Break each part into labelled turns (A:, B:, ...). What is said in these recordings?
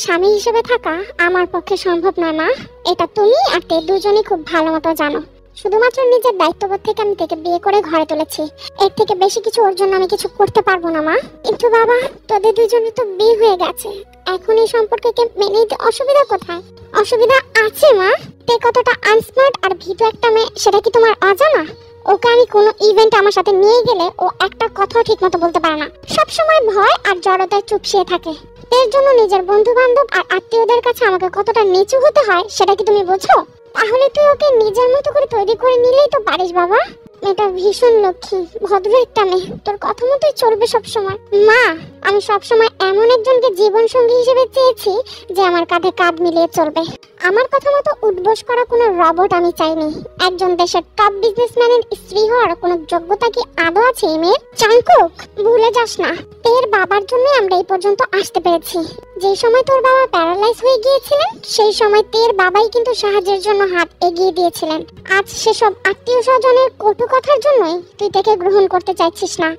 A: স্বামী হিসেবে থাকা আমার পক্ষে সম্ভব নয় মা। এটা তুমি আর তে দুজনেই খুব ভালো মতো জানো। শুধুমাত্র নিজের দায়িত্ববোধ থেকে আমি তাকে বিয়ে করে ঘরে তুলেছি। এর থেকে বেশি কিছু ওর জন্য আমি কিছু করতে পারবো না মা। কিন্তু বাবা, তোদের দুজনে তো বিয়ে হয়ে গেছে, এখন এই সম্পর্ককে মেনে নিতে অসুবিধা কোথায়? অসুবিধা আছে মা। তে কতটা আনস্মার্ট আর ভীতু একটা মেয়ে সেটা কি তোমার অজানা? ওকে আমি কোনো ইভেন্ট আমার সাথে নিয়ে গেলে ও একটা কথাও ঠিক মতো বলতে পারে না, সবসময় ভয় আর জড়তায় চুপসিয়ে থাকে। এর জন্য নিজের বন্ধু বান্ধব আর আত্মীয়দের কাছে আমাকে কতটা নিচু হতে হয় সেটা কি তুমি বোঝো? তাহলে তুই ওকে নিজের মতো করে তৈরি করে নিলেই তো পারিস বাবা। মেয়েটা ভীষণ লক্ষ্মী, ভদ্র একটা মেয়ে, তোর কথা মতোই চলবে সবসময়। মা, আমি সবসময় এমন একজনকে জীবন সঙ্গী হিসেবে চেয়েছি যে আমার কাঁধে কাঁধ মিলিয়ে চলবে। আমার কথা মতো উঠবোস করা কোনো রবট আমি চাইনি। একজন দেশের টপ বিজনেসম্যানের স্ত্রী হওয়ার কোনো যোগ্যতা কি আদৌ আছে এই মেয়ের? চাঙ্কুক, ভুলে যাস না, তোর বাবার জন্য আমরা এই পর্যন্ত আসতে পেরেছি। যে সময় তোর বাবা প্যারালাইজ হয়ে গিয়েছিলেন সেই সময় তোর বাবাই কিন্তু সাহায্যের জন্য হাত এগিয়ে দিয়েছিলেন। আজ সেসব আত্মীয় স্বজনের কটু কথার জন্যই তুই তাকে গ্রহণ করতে চাইছিস না।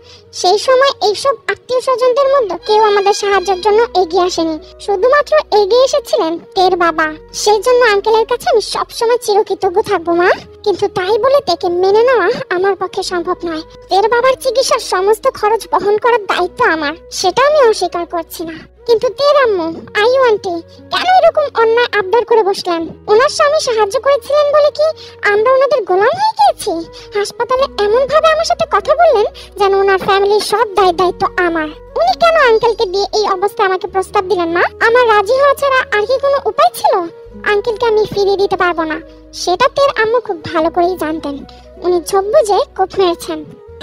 A: সেই সময় এইসব আত্মীয় স্বজনদের মধ্যে কেউ আমাদের সাহায্যের জন্য এগিয়ে আসেনি, শুধুমাত্র এগিয়ে এসেছিলেন তোর বাবা। সেই জন্য আঙ্কেলের কাছে আমি সবসময় চিরকৃতজ্ঞ থাকবো মা। কিন্তু তাই বলে তাকে মেনে নেওয়া আমার পক্ষে সম্ভব নয়। তোর বাবার চিকিৎসার সমস্ত খরচ বহন করার দায়িত্ব আমার, সেটা আমি অস্বীকার করছি না। কিন্তু তোর আম্মু, আই আন্টি কেন এরকম অন্যায় আবদার করে বসলেন? ওনার স্বামী সাহায্য করেছিলেন বলে কি আমরা ওনাদের গোলাম হয়ে গিয়েছি? হাসপাতালে এমন ভাবে আমার সাথে কথা বললেন যেন ওনার ফ্যামিলির সব দায়িত্ব আমার। উনি কেন আঙ্কেলকে দিয়ে এই অবস্থায় আমাকে প্রস্তাব দিলেন মা? আমার রাজি হওয়া ছাড়া আর কি কোনো উপায় ছিল? আঙ্কেলকে আমি ফিরিয়ে দিতে পারবো না, সেটা তোর আম্মু খুব ভালো করেই জানতেন। উনি ঝোপ বুঝে কোপ মেরেছেন।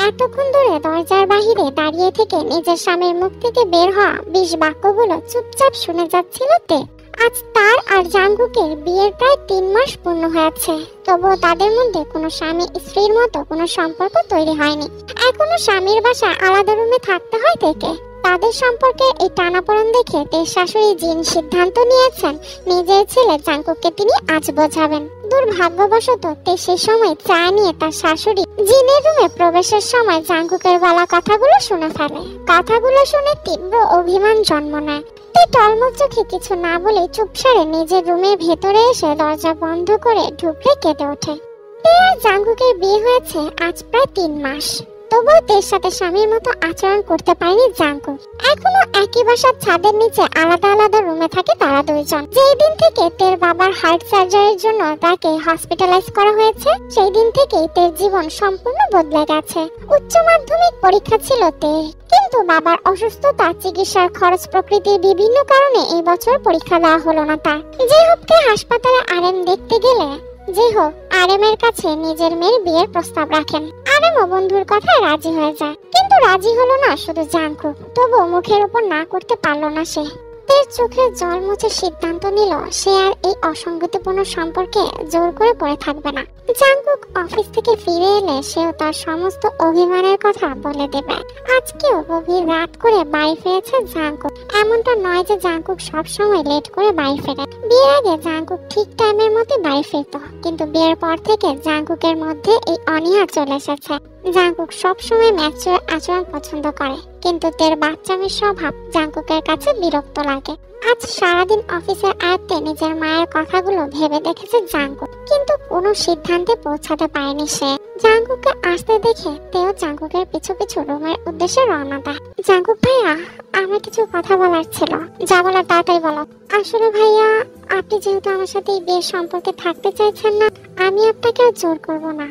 A: এতক্ষণ ধরে দরজার বাহিরে দাঁড়িয়ে থেকে নিজের স্বামীর মুখ থেকে বের হওয়া 20 বাক্যগুলো চুপচাপ শুনে যাচ্ছিল তে। আজ তার আর জাঙ্গুকের বিয়ের প্রায় 3 মাস পূর্ণ হয়েছে, তবুও তাদের মধ্যে কোনো স্বামী স্ত্রীর মতো কোনো সম্পর্ক তৈরি হয়নি। এখনো স্বামীর বাসায় আলাদা রুমে থাকতে হয় থেকে। তাদের সম্পর্কে এই টানাপোড়েন দেখে তের শাশুড়ি জিন সিদ্ধান্ত নিয়েছেন নিজের ছেলে জাঙ্কুককে তিনি আজ বোঝাবেন। দুর্ভাগ্যবশত তে সে সময় চা নিয়ে তার শাশুড়ি জিনের রুমে প্রবেশের সময় জাঙ্কুকের বলা কথাগুলো শুনে ফেলে। কথাগুলো শুনে তীব্র অভিমান জন্ম নেয়। তে টলমল চোখে কিছু না বলে চুপসারে নিজের রুমের ভেতরে এসে দরজা বন্ধ করে ঢুকরে কেঁদে ওঠে। তে আর জাঙ্কুকের বিয়ে হয়েছে আজ প্রায় 3 মাস, তবুও তের সাথে স্বামীর মতো আচরণ করতে পারেনি জাঙ্কুক। এখনো একই বাসার ছাদের নিচে আলাদা আলাদা রুমে থাকে তারা দুইজন। যেই দিন থেকে তের বাবার হার্ট সার্জারির জন্য তাকে হসপিটালাইজ করা হয়েছে সেই দিন থেকেই তের জীবন সম্পূর্ণ বদলে গেছে। উচ্চ মাধ্যমিক পরীক্ষা ছিল তের, কিন্তু বাবার অসুস্থতা, চিকিৎসার খরচ প্রকৃতির বিভিন্ন কারণে এই বছর পরীক্ষা দেওয়া হলো না তার। যে হোককে হাসপাতালে আরএম দেখতে গেলে যে হোক আরএম এর কাছে নিজের মেয়ের বিয়ের প্রস্তাব রাখেন। আরএমও বন্ধুর কথায় রাজি হয়ে যায়, কিন্তু রাজি হলো না শুধু জাঙ্কুক। তবু মুখের উপর না করতে পারলো না সে। তের চোখের জল মুছে সিদ্ধান্ত নিল সে আর এই অসঙ্গতিপূর্ণ সম্পর্কে জোর করে পড়ে থাকবে না। জাঙ্কুক অফিস থেকে ফিরে এলে সেও তার সমস্ত অভিমানের কথা বলে দেবে। আজকেও গভীর রাত করে বাড়ি ফিরেছে জাঙ্কুক। এমনটা নয় যে জাঙ্কুক সবসময় লেট করে বাড়ি ফেরে। বিয়ের আগে জাঙ্কুক ঠিক টাইমের মতো বাড়ি ফিরত, কিন্তু বিয়ের পর থেকে জাঙ্কুকের মধ্যে এই অনীহা চলে এসেছে। জাঙ্কুক সবসময় ম্যাচিউর আচরণ পছন্দ করে, কিন্তু তের বাচ্চামির স্বভাব জাঙ্কুকের কাছে বিরক্ত লাগে। আজ সারাদিন অফিসের আয়ত্তে নিজের মায়ের কথাগুলো ভেবে দেখেছে জাঙ্কুক, কিন্তু কোনো সিদ্ধান্তে পৌঁছাতে পারেনি সে। জাঙ্কুককে আসতে দেখে তেও জাঙ্কুকের পিছু পিছু রুমের উদ্দেশ্যে রওনা দেয়। জাঙ্কুক ভাইয়া, আমার কিছু কথা বলার ছিল। যা বলার তাড়াতাড়ি বলো। আসলে ভাইয়া, আপনি যেহেতু আমার সাথে এই বিয়ের সম্পর্কে থাকতে চাইছেন না, আমি আপনাকে আর জোর করবো না।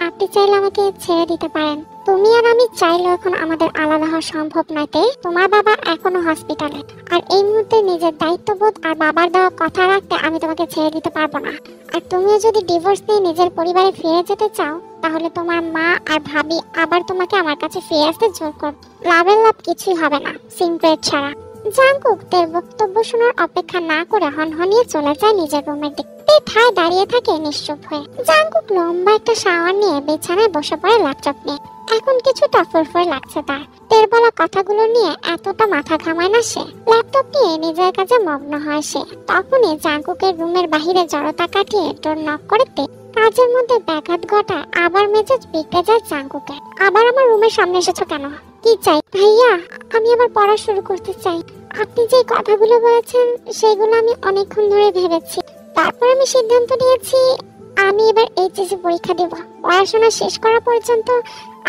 A: আপনি চাইলে আমাকে ছেড়ে দিতে পারেন। তুমি আর আমি চাইলেও এখন আমাদের আলাদা হওয়া সম্ভব নয়। তোমার বাবা এখনো হসপিটালে, আর এই মুহূর্তে নিজের দায়িত্ববোধ আর বাবার দেওয়া কথা রাখতে আমি তোমাকে ছেড়ে দিতে পারবো না। আর তুমিও যদি ডিভোর্স নিয়ে নিজের পরিবারে ফিরে যেতে চাও, তাহলে তোমার মা আর ভাবি আবার তোমাকে আমার কাছে ফিরে আসতে জোর করবে। লাভের লাভ কিছুই হবে না সিনক্রেট ছাড়া। জাঙ্কুক তের বক্তব্য শোনার অপেক্ষা না করে হনহনিয়ে চলে যায় নিজের রুমের দিকে। ঠায় দাঁড়িয়ে থাকে নিশ্চুপ হয়ে। জাঙ্কুক লম্বা একটা শাওয়ার নিয়ে বিছানায় বসে পড়ে ল্যাপটপ নিয়ে। এখন কিছুটা ফুরফুর লাগছে তার। তের বলা কথাগুলো নিয়ে এতটা মাথা ঘামায় না সে। ল্যাপটপ নিয়ে নিজের কাজে মগ্ন হয় সে। তখনই জাঙ্কুকের রুমের বাহিরে জড়তা কাটিয়ে ডোর নক করতে কাজের মধ্যে ব্যাঘাত ঘটায় আবার মেজাজ বিগড়ে যায় জাঙ্কুকের। আবার আমার রুমের সামনে এসেছো কেন? কি চাই? ভাইয়া, আমি আবার পড়া শুরু করতে চাই। আপনি যে কথাগুলো বলেছেন সেগুলো আমি অনেকক্ষণ ধরে ভেবেছি। তারপর আমি সিদ্ধান্ত নিয়েছি আমি এবার এইচএসসি পরীক্ষা দেব। পড়াশোনা শেষ করা পর্যন্ত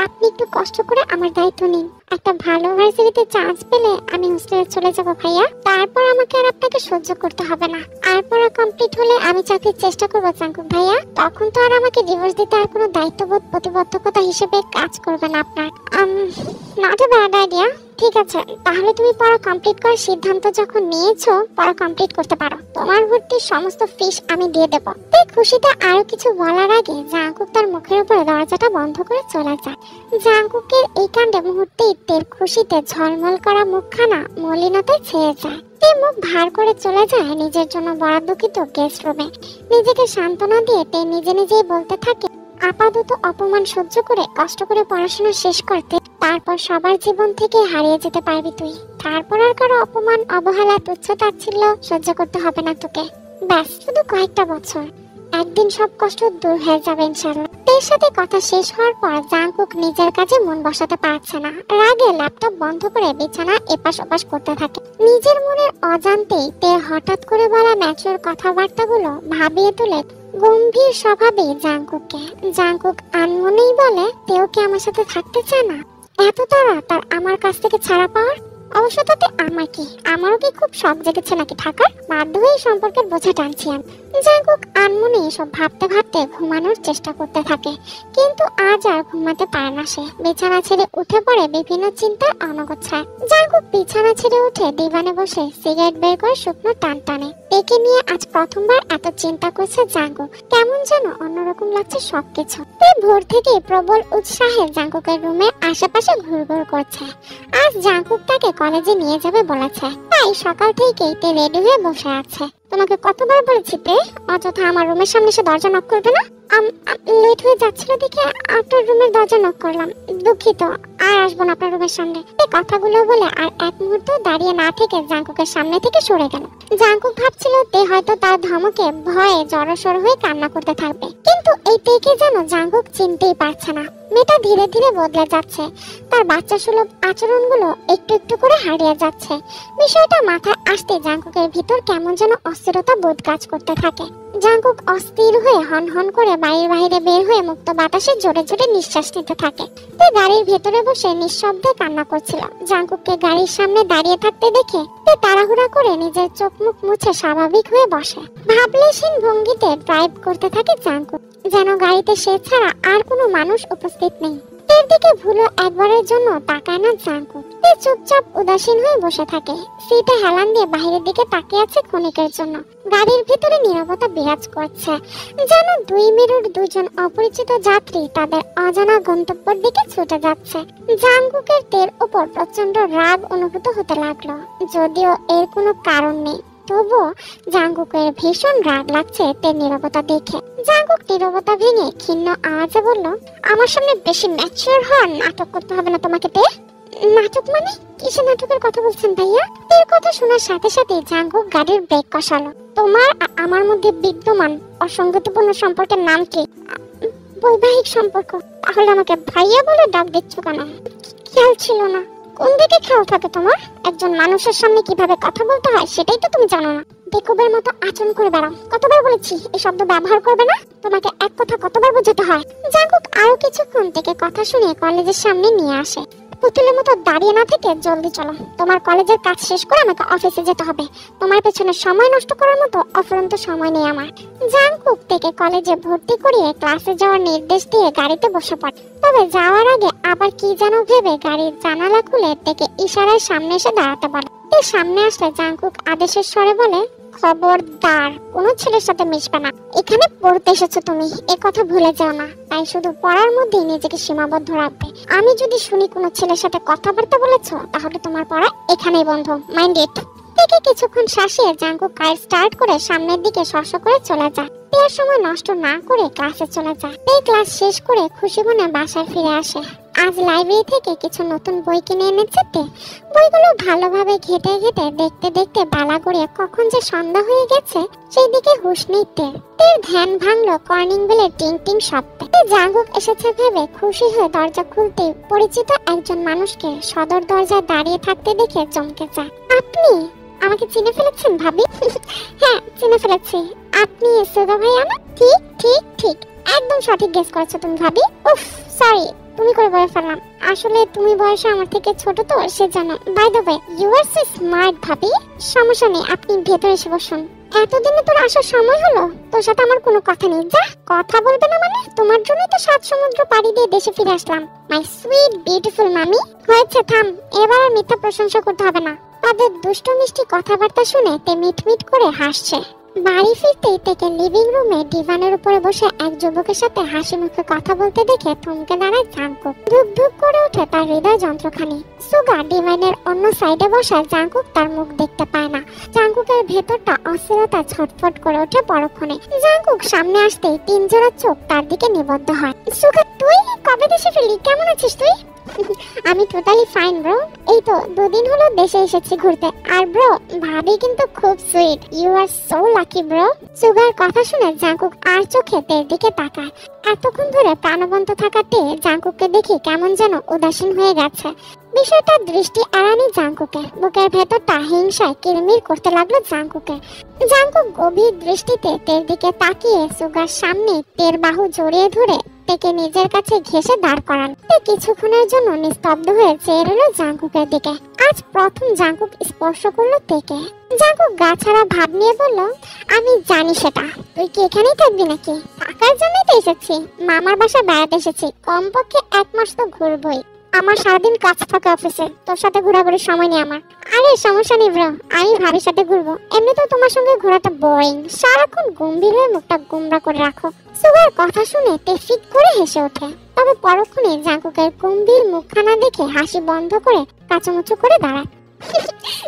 A: আপনি একটু কষ্ট করে আমার দায়িত্ব নিন। একটা ভালো ভার্সিটিতে চান্স পেলে আমি হোস্টেলে চলে যাব ভাইয়া। তারপর আমাকে আর আপনাকে সহ্য করতে হবে না। আর পড়া কমপ্লিট হলে আমি চাকরির চেষ্টা করবো জাঙ্কুক ভাইয়া। তখন তো আর আমাকে ডিভোর্স দিতে আর কোনো দায়িত্ববোধ প্রতিবদ্ধকতা হিসেবে কাজ করবে না আপনার। Not a bad idea. ঠিক আছে, তাহলে তুমি পড়া কমপ্লিট করার সিদ্ধান্ত যখন নিয়েছো, পড়া কমপ্লিট করতে পারো। তোমার ভর্তির সমস্ত ফিস আমি দিয়ে দেবো। তাই খুশিতে আরো কিছু বলার আগে জাঙ্কুক তার মুখের উপরে দরজাটা বন্ধ করে চলে যায়। জাঙ্কুকের এই কাণ্ডে মুহূর্তেই তের খুশিতে ঝলমল করা মুখখানা মলিনতায় ছেয়ে যায়। তে মুখ ভার করে চলে যায় নিজের জন্য বরাদ্দকৃত গেস্ট রুমে। নিজেকে সান্ত্বনা দিয়ে তে নিজে নিজেই বলতে থাকে, আপাতত অপমান সহ্য করে কষ্ট করে পড়াশোনা শেষ করতে, তারপর সবার জীবন থেকে হারিয়ে যেতে পারবি তুই। তারপর আর কারো অপমান, অবহেলা, তুচ্ছ-তাচ্ছিল্য সহ্য করতে হবে না তোকে। ব্যাস, শুধু কয়েকটা বছর, একদিন সব কষ্ট দূর হয়ে যাবে ইনশাআল্লাহ। তের সাথে কথা শেষ হওয়ার পর জাঙ্কুক নিজের কাজে মন বসাতে পারছে না। রাগে ল্যাপটপ বন্ধ করে বিছানা এপাশ ওপাশ করতে থাকে। নিজের মনের অজান্তেই তের হঠাৎ করে বলা ম্যাচুর কথাবার্তাগুলো ভাবিয়ে তুলে গম্ভীর স্বভাবে জাঙ্কুককে। জাঙ্কুক আনমনেই বলে, তেও কি আমার সাথে থাকতে চায় না? এত তারা তার আমার কাছ থেকে ছাড়া পাওয়ার? অবশ্য তাতে আমার কি? আমারও কি খুব শখ জেগেছে নাকি থাকার? বাধ্য হয়ে সম্পর্কের বোঝা টানছি আমি। জাঙ্কুক আনমনে এসব ভাবতে ভাবতে ঘুমানোর চেষ্টা করতে থাকে, কিন্তু আজ আর ঘুমাতে পারে না সে। বিছানা ছেড়ে উঠে পড়ে বিভিন্ন চিন্তার অনগোছায়। জাঙ্কুক বিছানা ছেড়ে উঠে দিবানে বসে সিগারেট বের করে শুকনো টান টানে। একে নিয়ে আজ প্রথমবার এত চিন্তা করছে জাঙ্কুক। কেমন যেন অন্যরকম লাগছে সবকিছু। ভোর থেকে প্রবল উৎসাহে জাঙ্কুকের রুমের আশেপাশে ঘুরঘুর করছে। আজ জাঙ্কুক তাকে কলেজে নিয়ে যাবে বলেছে, তাই সকাল থেকেই তে রেডি হয়ে বসে আছে। তোমাকে কতবার বলেছি তে অযথা আমার রুমের সামনে এসে দরজা নক করবে না? লেট হয়ে যাচ্ছিল দেখে আপনার রুমের দরজা নক করলাম। দুঃখিত, আর আসবো না আপনার রুমের সামনে। এই কথাগুলো বলে আর এক মুহূর্ত দাঁড়িয়ে না থেকে জাঙ্কুকের সামনে থেকে সরে গেল। জাঙ্কুক ভাবছিল তে হয়তো তার ধমকে ভয়ে জড়সড় হয়ে কান্না করতে থাকবে, কিন্তু এই তেকে যেন জাঙ্কুক চিনতেই পারছে না। মেয়েটা ধীরে ধীরে বদলে যাচ্ছে। তার বাচ্চা সুলভ আচরণগুলো একটু একটু করে হারিয়ে যাচ্ছে। বিষয়টা মাথায় আসতে জাঙ্কুকের ভিতর কেমন যেন অস্থিরতা বোধ কাজ করতে থাকে। জাঙ্কুক অস্থির হয়ে হন হন করে বাড়ির বাইরে বের হয়ে মুক্ত বাতাসে জোরে জোরে নিঃশ্বাস নিতে থাকে। তে গাড়ির ভেতরে বসে নিঃশব্দে কান্না করছিল। জাঙ্কুককে গাড়ির সামনে দাঁড়িয়ে থাকতে দেখে তে তাড়াহুড়া করে নিজের চোখ মুখ মুছে স্বাভাবিক হয়ে বসে। ভাবলেশীন ভঙ্গিতে ড্রাইভ করতে থাকে জাঙ্কুক, যেন গাড়িতে সে ছাড়া আর কোনো মানুষ উপস্থিত নেই। এর দিকে ভুলো একবারের জন্য তাকায় না জাঙ্কুক। সে চুপচাপ উদাসীন হয়ে বসে থাকে। সিটে হেলান দিয়ে বাইরের দিকে তাকিয়ে আছে ক্ষণিকের জন্য। গাড়ির ভিতরে নীরবতা বিরাজ করছে, যেন দুই মেরুর দুজন অপরিচিত যাত্রী তাদের অজানা গন্তব্যের দিকে ছুটে যাচ্ছে। জাঙ্কুকের তের উপর প্রচন্ড রাগ অনুভূত হতে লাগলো, যদিও এর কোনো কারণ নেই। তবুও জাঙ্কুকের ভীষণ রাগ লাগছে তের নীরবতা দেখে। জাঙ্কুক নীরবতা ভেঙে ক্ষীণ আওয়াজে বলল, আমার সামনে বেশি ম্যাচিওর হওয়ার নাটক করতে হবে না তোমাকে তে। নাটক মানে? কিসের নাটকের কথা বলছেন ভাইয়া? এর কথা শোনার সাথে সাথে জাঙ্কুক গাড়ির ব্রেক কষালো। তোমার আমার মধ্যে বিদ্যমান অসঙ্গতিপূর্ণ সম্পর্কের নাম কি? বৈবাহিক সম্পর্ক। তাহলে আমাকে ভাইয়া বলে ডাক দিচ্ছ কেন? খেয়াল ছিল না। কোন দিকে খেয়াল থাকে তোমার? একজন মানুষের সামনে কিভাবে কথা বলতে হয় সেটাই তো তুমি জানো না। বেকুবের মতো আচরণ করে বেড়াও। কতবার বলেছি এই শব্দ ব্যবহার করবে না? তোমাকে এক কথা কতবার বোঝাতে হয়? জাঙ্কুক আরো কিছুক্ষণ থেকে কথা শুনে কলেজের সামনে নিয়ে আসে। পুতুলের মতো দাঁড়িয়ে না থেকে জলদি চলো। তোমার কলেজের কাজ শেষ করে আমাকে অফিসে যেতে হবে। তোমার পেছনে সময় নষ্ট করার মতো অফুরন্ত সময় নেই আমার। জাঙ্কুক থেকে কলেজে ভর্তি করিয়ে ক্লাসে যাওয়ার নির্দেশ দিয়ে গাড়িতে বসে পড়ে। তবে যাওয়ার আগে আবার কি যেন ভেবে গাড়ির জানালা খুলে থেকে ইশারায় সামনে এসে দাঁড়াতে বলে। এর সামনে আসলে জাঙ্কুক আদেশের স্বরে বলে, খবরদার কোনো ছেলের সাথে মিশবে না। এখানে পড়তে এসেছো তুমি, এ কথা ভুলে যাও না। তাই শুধু পড়ার মধ্যেই নিজেকে সীমাবদ্ধ রাখবে। আমি যদি শুনি কোনো ছেলের সাথে কথাবার্তা বলেছো, তাহলে তোমার পড়া এখানেই বন্ধ। Mind it. থেকে কিছুক্ষণ শাসিয়ে জাঙ্কুক কার স্টার্ট করে সামনের দিকে শস্য করে চলে যায়। এর সময় নষ্ট না করে ক্লাসে চলে যায়। এই ক্লাস শেষ করে খুশি মনে বাসায় ফিরে আসে। আজ লাইব্রেরি থেকে কিছু নতুন বই কিনে এনেছে তে। বইগুলো ভালোভাবে ঘেটে ঘেটে দেখতে দেখতে বেলা গড়িয়ে কখন যে সন্ধ্যা হয়ে গেছে সেই দিকে হুঁশ নেই তের। তের ধ্যান ভাঙলো কর্নিং বেলের টিং টিং শব্দে। জাঙ্কুক এসেছে ভেবে খুশি হয়ে দরজা খুলতে পরিচিত একজন মানুষকে সদর দরজায় দাঁড়িয়ে থাকতে দেখে চমকে যায়। আপনি আমাকে চিনে ফেলেছেন ভাবি? হ্যাঁ, চিনে ফেলেছি। আপনি সুগা ভাইয়া না? ঠিক ঠিক ঠিক, একদম সঠিক গেস করেছো তুমি ভাবি। উফ, সরি, তুমি করে বলে ফেললাম। আসলে তুমি বয়সে আমার থেকে ছোট তো সেজন্য। By the way, you are so smart ভাবি। সমস্যা নেই, আপনি ভেতরে এসে বসুন। এতদিনে তোর আসার সময় হলো? তোর সাথে আমার কোনো কথা নেই। যা, কথা বলবে না মানে? তোমার জন্যই তো 7 সমুদ্র পাড়ি দিয়ে দেশে ফিরে আসলাম। মাই সুইট বিউটিফুল মামি। হয়েছে, থাম, এবার আর মিথ্যা প্রশংসা করতে হবে না। তাদের দুষ্টু মিষ্টি কথাবার্তা শুনে তে মিট মিট করে হাসছে। বাড়ি ফিরতেই থেকে লিভিং রুমে ডিভানের উপরে বসে এক যুবকের সাথে হাসি মুখে কথা বলতে দেখে থমকে দাঁড়ায় জাঙ্কুক। ধুক ধুক করে ওঠে তার হৃদয় যন্ত্রখানি। সুগা ডিভানের অন্য সাইডে বসা জাঙ্কুক তার মুখ দেখতে পায় না। জাঙ্কুকের ভেতরটা অস্থিরতা ছটফট করে ওঠে পরক্ষণে। জাঙ্কুক সামনে আসতেই 3 জোড়া চোখ তার দিকে নিবদ্ধ হয়। সুগা, তুই কবে দেশে ফিরলি? কেমন আছিস তুই? আমি টোটালি ফাইন ব্রো। এই তো 2 দিন হলো দেশে এসেছি ঘুরতে। আর ব্রো, ভাবি কিন্তু খুব sweet. You are so lucky bro. সুগার কথা শুনে জাঙ্কুক আর চোখে তের দিকে তাকায়। এতক্ষণ ধরে প্রাণবন্ত থাকা তে জাঙ্কুককে দেখে কেমন যেন উদাসীন হয়ে গেছে। বিষয়টা দৃষ্টি এড়ানি জাঙ্কুকের। বুকের ভেতরটা হিংসায় কিরমির করতে লাগলো জাঙ্কুকের। জাঙ্কুক গভীর দৃষ্টিতে তের দিকে তাকিয়ে সুগার সামনে তের বাহু জড়িয়ে ধরে তেকে নিজের কাছে ঘেঁষে দাঁড় করান। তে কিছুক্ষণের জন্য নিস্তব্ধ হয়ে চেয়ে রইল জাঙ্কুকের দিকে। আজ প্রথম জাঙ্কুক স্পর্শ করলো তেকে। জাঙ্কুক গা ছাড়া ভাব নিয়ে বলল, আমি জানি সেটা। তুই কি এখানেই থাকবি নাকি? থাকার জন্যই তো এসেছি। মামার বাসায় বেড়াতে এসেছি। কমপক্ষে 1 মাস তো ঘুরবই। আমার সারাদিন কাজ থাকে অফিসে, তোর সাথে ঘোরাঘুরির সময় নেই আমার। আরে সমস্যা নেই ব্রো, আমি ভাবির সাথে ঘুরবো। এমনিতেও তোমার সঙ্গে ঘোরাটা বোরিং। সারাক্ষণ গম্ভীর হয়ে মুখটা গোমরা করে রাখো। সুগার কথা শুনে তে ফিক করে হেসে ওঠে। তবে পরক্ষণে জাঙ্কুকের গম্ভীর মুখখানা দেখে হাসি বন্ধ করে কাচুমুচু করে দাঁড়ায়।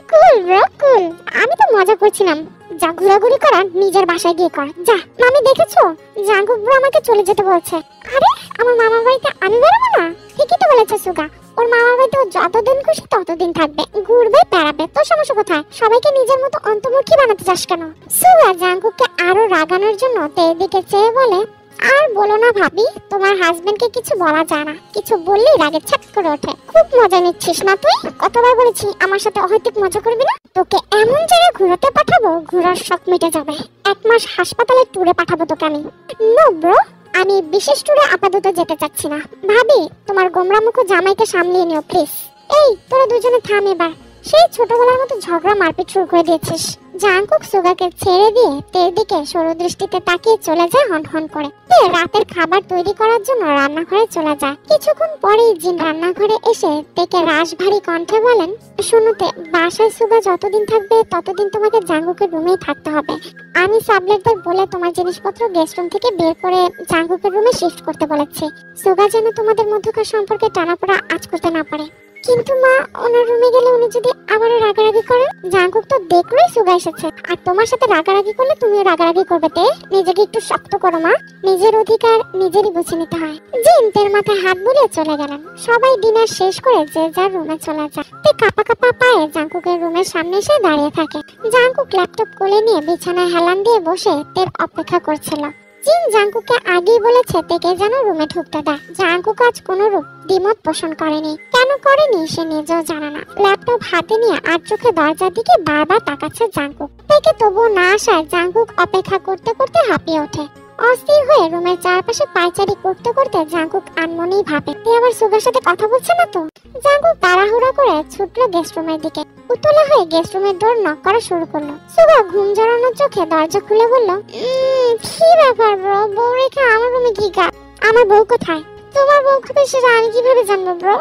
A: কুল ব্রো, কুল। আমি তো মজা করছিলাম। যা ঘোরাঘুরি করার নিজের বাসায় গিয়ে কর। যা। মামি দেখেছো? জাঙ্কুক ব্রো আমাকে চলে যেতে বলছে। আরে, আমার মামার বাড়িতে আমি বেরোবো না? ঠিকই তো বলেছে সুগা। ওর মামার বাড়িতে যতদিন খুশি ততদিন থাকবে, ঘুরবে, বেড়াবে। তোর সমস্যা কোথায়? সবাইকে নিজের মতো অন্তর্মুখী বানাতে চাস কেন? সুগা জাঙ্কুককে আরো রাগানোর জন্য তের দিকে চেয়ে বলে, আর বলো না ভাবি, তোমার হাজবেন্ডকে কিছু বলা যায় না। কিছু বললেই রাগে ছাপ করে ওঠে। খুব মজা নিচ্ছিস না তুই? কতবার বলেছি আমার সাথে অহেতুক মজা করবি না। তোকে এমন জায়গায় ঘোরাতে পাঠাবো, ঘোরার শখ মিটে যাবে। 1 মাস হাসপাতালে ট্যুরে পাঠাবো তোকে আমি। নো ব্রো, আমি বিশেষ ট্যুরে আপাতত যেতে চাচ্ছি না। ভাবি, তোমার গোমরা মুখ জামাইকে সামলিয়ে নিও প্লিজ। এই, তোরা দুজনে থাম এবার। সেই ছোটবেলার মতো ঝগড়া মারপিট শুরু করে দিয়েছিস। জাঙ্কুক সুগাকে ছেড়ে দিয়ে তের দিকে সরু দৃষ্টিতে তাকিয়ে চলে যায় হনহন করে। তে রাতের খাবার তৈরি করার জন্য রান্নাঘরে চলে যায়। কিছুক্ষণ পরেই জিন রান্নাঘরে এসে তেকে রাশভারী কণ্ঠে বলেন, শুনুতে, বাসায় সুগা যতদিন থাকবে ততদিন তোমাকে জাঙ্কুকের রুমেই থাকতে হবে। আমি সাবলেটদের বলে তোমার জিনিসপত্র গেস্ট রুম থেকে বের করে জাঙ্কুকের রুমে শিফট করতে বলেছি। সুগা যেন তোমাদের মধ্যকার সম্পর্কে টানাপোড়া আঁচ করতে না পারে। কিন্তু মা, ওনার রুমে গেলে উনি যদি আবারও রাগারাগি করেন? জাঙ্কুক তো দেখলোই সুগা এসেছে, আর তোমার সাথে রাগারাগি করলে তুমিও রাগারাগি করবে। তে, নিজেকে একটু শক্ত করো মা। নিজের অধিকার নিজেরই বুঝে নিতে হয়। জিন তের মাথায় হাত বুলিয়ে চলে গেলেন। সবাই ডিনার শেষ করে যে যার রুমে চলে যায়। তে কাঁপা কাঁপা পায়ে জাঙ্কুকের রুমের সামনে এসে দাঁড়িয়ে থাকে। জাঙ্কুক ল্যাপটপ কোলে নিয়ে বিছানায় হেলান দিয়ে বসে তের অপেক্ষা করছিল। জিন জাঙ্কুককে আগেই বলেছে তেকে যেন রুমে ঢুকতে দেয়। জাঙ্কুক আজ কোনো রূপ দ্বিমত পোষণ করেনি। কেন করেনি সে নিজেও জানে না। ল্যাপটপ হাতে নিয়ে আর চোখে দরজার দিকে বারবার তাকাচ্ছে জাঙ্কুক। তেকে তবুও না আসায় জাঙ্কুক অপেক্ষা করতে করতে হাঁপিয়ে ওঠে। অস্থির হয়ে রুমের চারপাশে পায়চারি করতে করতে জাঙ্কুক আনমনেই ভাবে, তে আবার সুগার সাথে কথা বলছে না তো। জাঙ্কুক তাড়াহুড়া করে ছুটলো গেস্ট রুমের দিকে। উতলা হয়ে গেস্ট রুমের ডোর নক করা শুরু করলো। সুগা ঘুম জড়ানোর চোখে দরজা খুলে বলল, কি ব্যাপার ব্রো? বউ রেখে আমার রুমে কি কাজ? আমার বউ কোথায়? তোমার বউ কোথায় সেটা আমি কিভাবে জানবো ব্রো?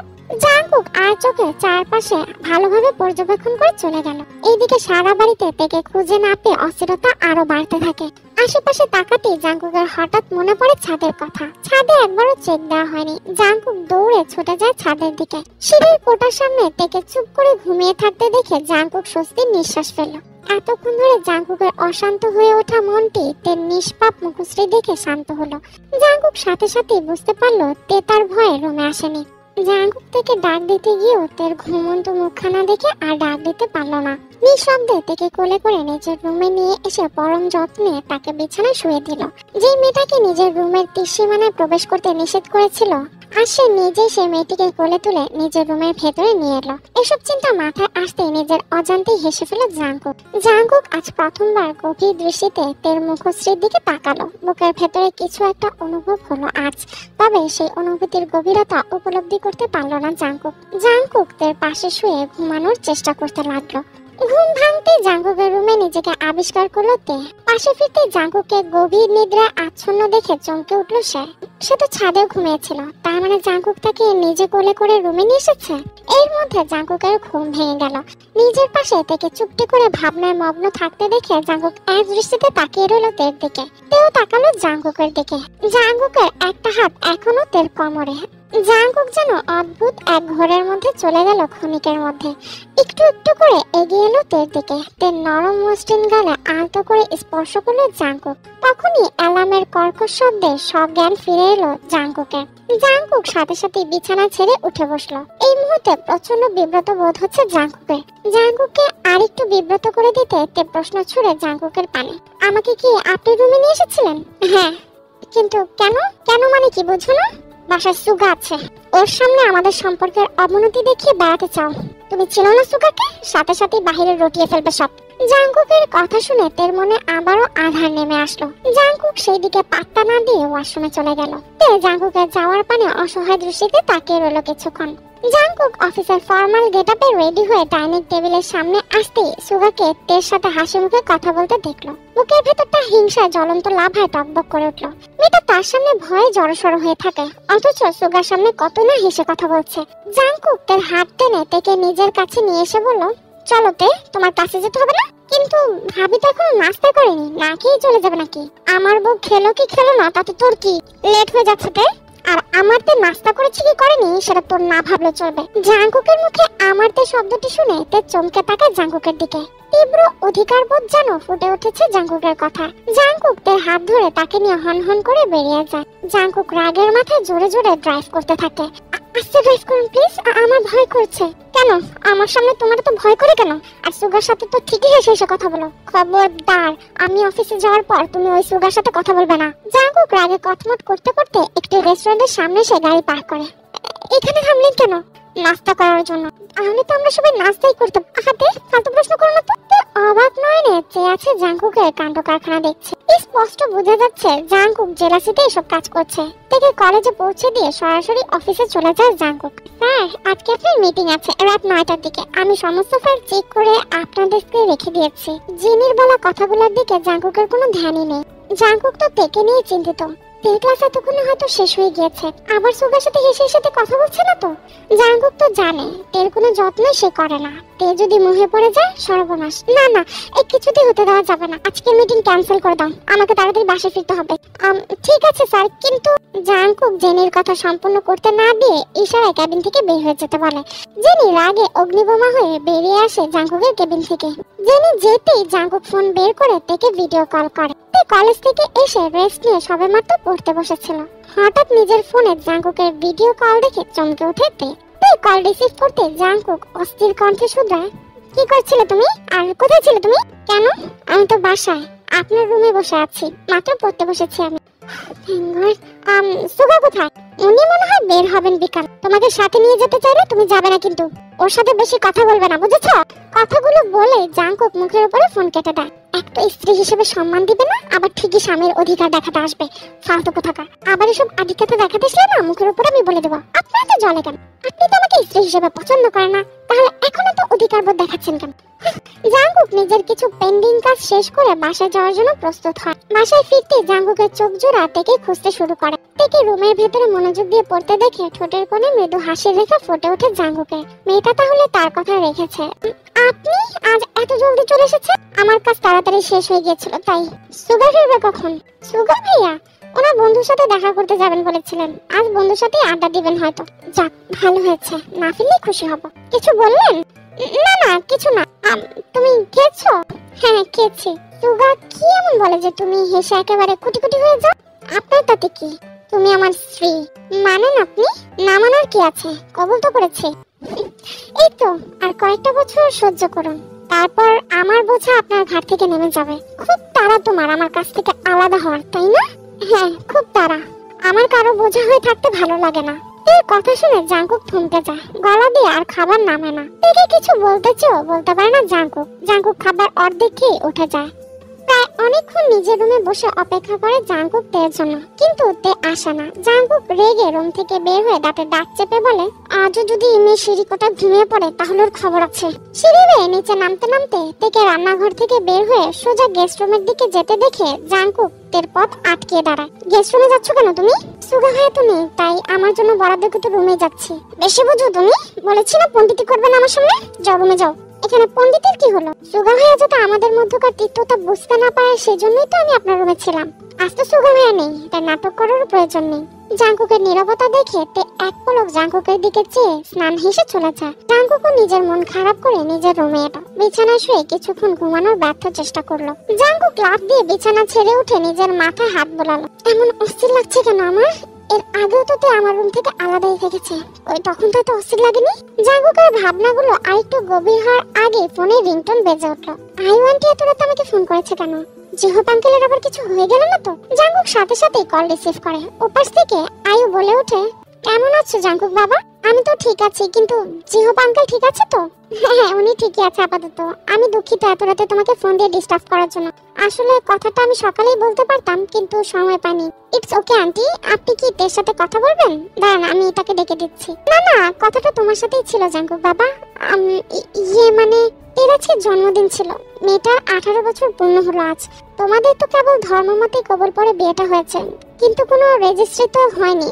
A: জাঙ্কুক আর চোখে চারপাশে ভালোভাবে পর্যবেক্ষণ করে চলে গেল। এইদিকে সারা বাড়িতে তেকে খুঁজে না পেয়ে অস্থিরতা আরো বাড়তে থাকে। আশেপাশে তাকাতেই জাঙ্কুকের হঠাৎ মনে পড়ে ছাদের কথা। ছাদে একবারও চেক দেওয়া হয়নি। জাঙ্কুক দৌড়ে ছুটে যায় ছাদের দিকে। সিঁড়ির কোটার সামনে তেকে চুপ করে ঘুমিয়ে থাকতে দেখে জাঙ্কুক স্বস্তির নিঃশ্বাস ফেলল। এতক্ষণ ধরে জাঙ্কুকের অশান্ত হয়ে ওঠা মনটি তের নিষ্পাপ মুখশ্রী দেখে শান্ত হলো। জাঙ্কুক সাথে সাথে বুঝতে পারলো তে তার ভয়ে রুমে আসেনি। জাঙ্কুক থেকে ডাক দিতে গিয়েও তার ঘুমন্ত মুখখানা দেখে আর ডাক দিতে পারলো না। নিঃশব্দে তাকে কোলে করে নিজের রুমে নিয়ে এসে পরম যত্নে তাকে বিছানায় শুয়ে দিল। যে মেয়েটাকে নিজের রুমের সীমানায় প্রবেশ করতে নিষেধ করেছিল, আর সে নিজেই সেই মেয়েটিকে কোলে তুলে নিজের রুমের ভেতরে নিয়ে এলো। এসব চিন্তা মাথায় আসতেই নিজের অজান্তেই হেসে ফেল জাঙ্কুক। জাঙ্কুক আজ প্রথমবার গভীর দৃষ্টিতে তের মুখশ্রীর দিকে তাকালো। বুকের ভেতরে কিছু একটা অনুভব হলো আজ, তবে সেই অনুভূতির গভীরতা উপলব্ধি করতে পারল না জাঙ্কুক। জাঙ্কুক তের পাশে শুয়ে ঘুমানোর চেষ্টা করতে লাগলো। ঘুম ভাঙতে জাঙ্কুকের রুমে নিজেকে আবিষ্কার করলো তে। পাশে ফিরতে জাঙ্কুককে গভীর নিদ্রায় আচ্ছন্ন দেখে চমকে উঠলো সে তো ছাদেও ঘুমিয়েছিল, তার মানে জাঙ্কুক তাকে নিজে কোলে করে রুমে নিয়ে এসেছে। এর মধ্যে জাঙ্কুকের ঘুম ভেঙে গেল। নিজের পাশে তাকে চুপটি করে ভাবনায় মগ্ন থাকতে দেখে জাঙ্কুক এক দৃষ্টিতে তাকিয়ে রইল তের দিকে। তেও তাকালো জাঙ্কুকের দিকে। জাঙ্কুকের একটা হাত এখনো তের কোমরে। জাঙ্কুক যেন অদ্ভুত এক ঘোরের মধ্যে চলে গেল ক্ষণিকের মধ্যে। একটু একটু করে এগিয়ে এলো তের দিকে। তের নরম মসৃণ গালে আলতো করে স্পর্শ করলো জাঙ্কুক। তখনই অ্যালার্মের কর্কশ শব্দে সজ্ঞান ফিরে এলো জাঙ্কুকের। জাঙ্কুক সাথে সাথে বিছানা ছেড়ে উঠে বসলো। এই মুহূর্তে প্রচন্ড বিব্রত বোধ হচ্ছে জাঙ্কুকের। জাঙ্কুককে আরেকটু বিব্রত করে দিতে তে প্রশ্ন ছুড়ে জাঙ্কুকের পানে, আমাকে কি আপনি রুমে নিয়ে এসেছিলেন? হ্যাঁ, কিন্তু কেন? কেন মানে কি বুঝো না? বাসায় সুগা আছে, ওর সামনে আমাদের সম্পর্কের অবনতি দেখিয়ে বেড়াতে চাও। তুমি ছিল না সুগাকে, সাথে সাথে বাহিরে রটিয়ে ফেলবে সব। জাঙ্কুকের কথা শুনে তের মনে আবারও আধার নেমে আসলো। জাঙ্কুক সেই দিকে পাত্তা না দিয়ে ওয়াশরুমে চলে গেল। তে জাঙ্কুকের যাওয়ার পানে অসহায় দৃষ্টিতে তাকিয়ে রইল কিছুক্ষণ। জাঙ্কুক অফিসের ফর্মাল গেটআপে রেডি হয়ে ডাইনিং টেবিলের সামনে আসতেই সুগাকে তের সাথে হাসি মুখে কথা বলতে দেখলো। বুকের ভেতরটা হিংসায় জ্বলন্ত লাভায় টকবক করে উঠলো। মেয়েটা তার সামনে ভয়ে জড়সড় হয়ে থাকে, অথচ সুগার সামনে কত না হেসে কথা বলছে। জাঙ্কুক তার হাত টেনে তেকে নিজের কাছে নিয়ে এসে বলল, চলো তে, তোমার কাছে যেতে হবে না? কিন্তু ভাবি তো এখনো নাস্তা করেনি, না খেয়ে চলে যাবে নাকি? আমার বউ খেলো কি খেলো না তাতে তোর কি? লেট হয়ে যাচ্ছে তে। আর আমার তে নাস্তা করেছে কি করেনি সেটা তোর না ভাবলে চলবে। জাঙ্কুকের মুখে আমার তে শব্দটি শুনে তে চমকে তাকায় জাঙ্কুকের দিকে। তীব্র অধিকার বোধ যেন ফুটে উঠেছে জাঙ্কুকের কথা। জাঙ্কুক তের হাত ধরে তাকে নিয়ে হনহন করে বেরিয়ে যায়। জাঙ্কুক রাগের মাথায় জোরে জোরে ড্রাইভ করতে থাকে। আস্তে ড্রাইভ করুন প্লিজ, আমার ভয় করছে। কেন? আমার সামনে তোমার তো ভয় করে কেন? আর সুগার সাথে তো ঠিকই হেসে হেসে কথা বলো। খবরদার, আমি অফিসে যাওয়ার পর তুমি ওই সুগার সাথে কথা বলবে না। জাঙ্কুক রাগে কটমট করতে করতে একটি রেস্টুরেন্টের সামনে সে গাড়ি পার্ক করে। এখানে থামলেন কেন? নাস্তা করার জন্য। তাহলে তো আমরা সবাই নাস্তাই করতাম। হাতে ফালতু প্রশ্ন করো না তো। অবাক নয়নে চেয়ে আছে জাঙ্কুকের কাণ্ড কারখানা দেখছে। স্পষ্ট বোঝা যাচ্ছে জাঙ্কুক জেলাসিতে এসব কাজ করছে। থেকে কলেজে পৌঁছে দিয়ে সরাসরি অফিসে চলে যায় জাঙ্কুক। স্যার, আজকে আপনার মিটিং আছে রাত 9টার দিকে। আমি সমস্ত ফাইল চেক করে আপনার ডেস্কে রেখে দিয়েছি। জিনির বলা কথাগুলোর দিকে জাঙ্কুকের কোনো ধ্যানই নেই। জাঙ্কুক তো তেকে নিয়ে চিন্তিত। তের ক্লাস এতক্ষণে হয়তো শেষ হয়ে গিয়েছে, আবার সুগার সাথে হেসে হেসে কথা বলছে না তো। জাঙ্কুক তো জানে তের কোনো যত্নই সে করে না। তে যদি মুহে পড়ে যায় সর্বনাশ। না না, এই কিছুতেই হতে দেওয়া যাবে না। আজকের মিটিং ক্যান্সেল করে দাও, আমাকে তাড়াতাড়ি বাসায় ফিরতে হবে। ঠিক আছে স্যার, কিন্তু জাঙ্কুক জেনির কথা সম্পূর্ণ করতে না দিয়ে ইশারায় কেবিন থেকে বের হয়ে যেতে বলে। জেনি রাগে অগ্নিবোমা হয়ে বেরিয়ে আসে জাঙ্কুকের কেবিন থেকে। জেনি যেতেই জাঙ্কুক ফোন বের করে তেকে ভিডিও কল করে। তে কলেজ থেকে এসে রেস্ট নিয়ে সবেমাত্র পড়তে বসেছিল। হঠাৎ নিজের ফোনে জাঙ্কুকের ভিডিও কল দেখে চমকে ওঠে তে। কল রিসিভ করতে জাঙ্কুক অস্থির কণ্ঠে শুধায়, কি করছিলে তুমি? আর কোথায় ছিলে তুমি? কেন? আমি তো বাসায় আপনার রুমে বসে আছি, মাত্র পড়তে বসেছি আমি। সুগা কোথায়? উনি মনে হয় বের হবেন বিকাল। তোমাকে সাথে নিয়ে যেতে চাইলে তুমি যাবে না, কিন্তু ওর সাথে বেশি কথা বলবে না, বুঝেছো? কথাগুলো বলে জাঙ্কুক মুখের উপরে ফোন কেটে দেয়। একটা স্ত্রী হিসেবে সম্মান দিবে না, আবার ঠিকই স্বামীর অধিকার দেখাতে আসবে। ফালতু কোথাকার। আবার এসব আধিক্যতা দেখাতে আসলে না মুখের উপরে আমি বলে দেবো। আপনার তো জলে কেন? আপনি তো আমাকে স্ত্রী হিসেবে পছন্দ করেন না, তাহলে এখনো তো অধিকার বোধ দেখাচ্ছেন কেন? জাঙ্কুক নিজের কিছু পেন্ডিং কাজ শেষ করে বাসায় যাওয়ার জন্য প্রস্তুত হয়। বাসায় ফিরতে জাঙ্কুকের চোখ জোড়া তেকে খুঁজতে শুরু করে। তেকে রুমের ভেতরে মনোযোগ দিয়ে পড়তে দেখে ঠোঁটের কোণে মৃদু হাসির রেখা ফুটে ওঠে জাঙ্কুকের। মেয়েটা তাহলে তার কথা রেখেছে। আপনি আজ এত জলদি চলে এসেছে? আমার কাজ তাড়াতাড়ি শেষ হয়ে গিয়েছিল তাই। সুগার ফিরবে কখন? সুগার ভাইয়া ওনার বন্ধুর সাথে দেখা করতে যাবেন বলেছিলেন। আজ বন্ধুর সাথে আড্ডা দিবেন হয়তো। যাক, ভালো হয়েছে, না ফিরলে খুশি হব। কিছু বললেন? না না, কিছু না। তুমি খেয়েছো? হ্যাঁ খেয়েছি। সুগা কি এমন বলে যে তুমি হেসে একেবারে কুটি কুটি হয়ে যাও? আপনার তাতে কি? তুমি আমার স্ত্রী। মানেন আপনি? না মানার কি আছে, কবুল তো করেছে। এই তো আর কয়েকটা বছর সহ্য করুন, তারপর আমার বোঝা আপনার ঘাট থেকে নেমে যাবে। খুব তাড়া তোমার আমার কাছ থেকে আলাদা হওয়ার, তাই না? হ্যাঁ, খুব তাড়া। আমার কারো বোঝা হয়ে থাকতে ভালো লাগে না। এর কথা শুনে জাঙ্কুক থমকে যায়, গলা দিয়ে আর খাবার নামে না। থেকে কিছু বলতে চেয়েও বলতে পারে না জাঙ্কুক। জাঙ্কুক খাবার অর্ধেক খেয়ে উঠে যায়। প্রায় অনেকক্ষণ নিজের রুমে বসে অপেক্ষা করে জাঙ্কুক তের জন্য, কিন্তু তে আসে না। জাঙ্কুক রেগে রুম থেকে বের হয়ে দাঁতে দাঁত চেপে বলে, আজও যদি মেয়ে সিঁড়ি কোটা ঘুমিয়ে পড়ে তাহলে ওর খবর আছে। সিঁড়ি বেয়ে নিচে নামতে নামতে তেকে রান্নাঘর থেকে বের হয়ে সোজা গেস্ট রুমের দিকে যেতে দেখে জাঙ্কুক তের পথ আটকে দাঁড়ায়। গেস্ট রুমে যাচ্ছ কেন তুমি? সুগা ভাইয়া তো নেই, তাই আমার জন্য বরাদ্দকৃত রুমে যাচ্ছি। বেশি বুঝো তুমি, বলেছি না পণ্ডিতি করবে না আমার সামনে। যাও রুমে যাও। এখানে পণ্ডিতের কি হলো? সুগা ভাইয়া যাতে আমাদের মধ্যকার তিক্ততা বুঝতে না পারে সেজন্যই তো আমি আপনার রুমে ছিলাম। আজ তো সুগা ভাইয়া নেই, তাই নাটক করার প্রয়োজন নেই। জাঙ্কুকের নীরবতা দেখে তে এক পলক জাঙ্কুকের দিকে চেয়ে স্নান হেসে চলে যায়। জাঙ্কুকও নিজের মন খারাপ করে নিজের রুমে এলো। বিছানায় শুয়ে কিছুক্ষণ ঘুমানোর ব্যর্থ চেষ্টা করলো। জাঙ্কুক লাফ দিয়ে বিছানা ছেড়ে উঠে নিজের মাথায় হাত বোলালো। এমন অস্থির লাগছে কেন আমার? এর আগেও তো আমার রুম থেকে আলাদাই থেকেছে, ওই তখন তো এত অস্থির লাগেনি। জাঙ্কুকের ভাবনাগুলো আরেকটু গভীর হওয়ার আগে ফোনে রিংটোন বেজে উঠলো। আইওয়ানটি এত রাতে আমাকে ফোন করেছে কেন? জিহো আঙ্কেলের আবার কিছু হয়ে গেল না তো? জাঙ্কুক সাথে সাথেই কল রিসিভ করে। ওপাশ থেকে আয়ু বলে ওঠে, কেমন আছো জাঙ্কুক বাবা? আমি তো ঠিক আছি, কিন্তু জিহো আঙ্কেল ঠিক আছে তো? হ্যাঁ, উনি ঠিকই আছে আপাতত। আমি দুঃখিত এত রাতে তোমাকে ফোন দিয়ে ডিস্টার্ব করার জন্য। আসলে কথাটা আমি সকালেই বলতে পারতাম, কিন্তু সময় পাইনি। ইটস ওকে আন্টি, আপনি কি তের সাথে কথা বলবেন? দাঁড়ান, আমি এটাকে ডেকে দিচ্ছি। না না, কথাটা তোমার সাথেই ছিল জাঙ্কুক বাবা। মানে এর আজকে জন্মদিন ছিল। মেয়েটার 18 বছর পূর্ণ হলো আজ। তোমাদের তো কেবল ধর্মমতে কবর পরে বিয়েটা হয়েছে, কিন্তু কোনো রেজিস্ট্রি তো হয়নি,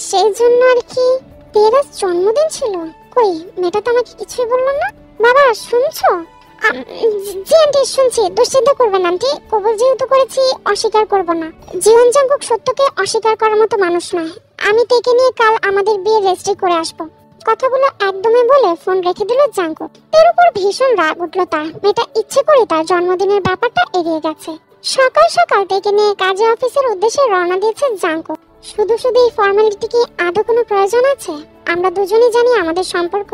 A: সেই জন্য আর কি। তের আজ জন্মদিন ছিল? কই, মেয়েটা তো আমাকে কিছুই বললো না। বাবা শুনছো? জি আন্টি শুনছি। দুশ্চিন্তা করবেন আন্টি, কবুল যেহেতু করেছি অস্বীকার করব না। জীবন জাঙ্কুক সত্যকে অস্বীকার করার মতো মানুষ নয়। আমি তেকে নিয়ে কাল আমাদের বিয়ে রেজিস্ট্রি করে আসবো। কথাগুলো একদমই বলে ফোন রেখে দিল জাঙ্কুক। এর উপর ভীষণ রাগ উঠলো তার। মেয়েটা ইচ্ছে করে তার জন্মদিনের ব্যাপারটা এড়িয়ে গেছে। সকাল সকাল তেকে নিয়ে কাজে অফিসের উদ্দেশ্যে রওনা দিয়েছে জাঙ্কুক। শুধু শুধু এই ফর্মালিটি কি আদৌ কোনো প্রয়োজন আছে? আমরা দুজনেই জানি আমাদের সম্পর্ক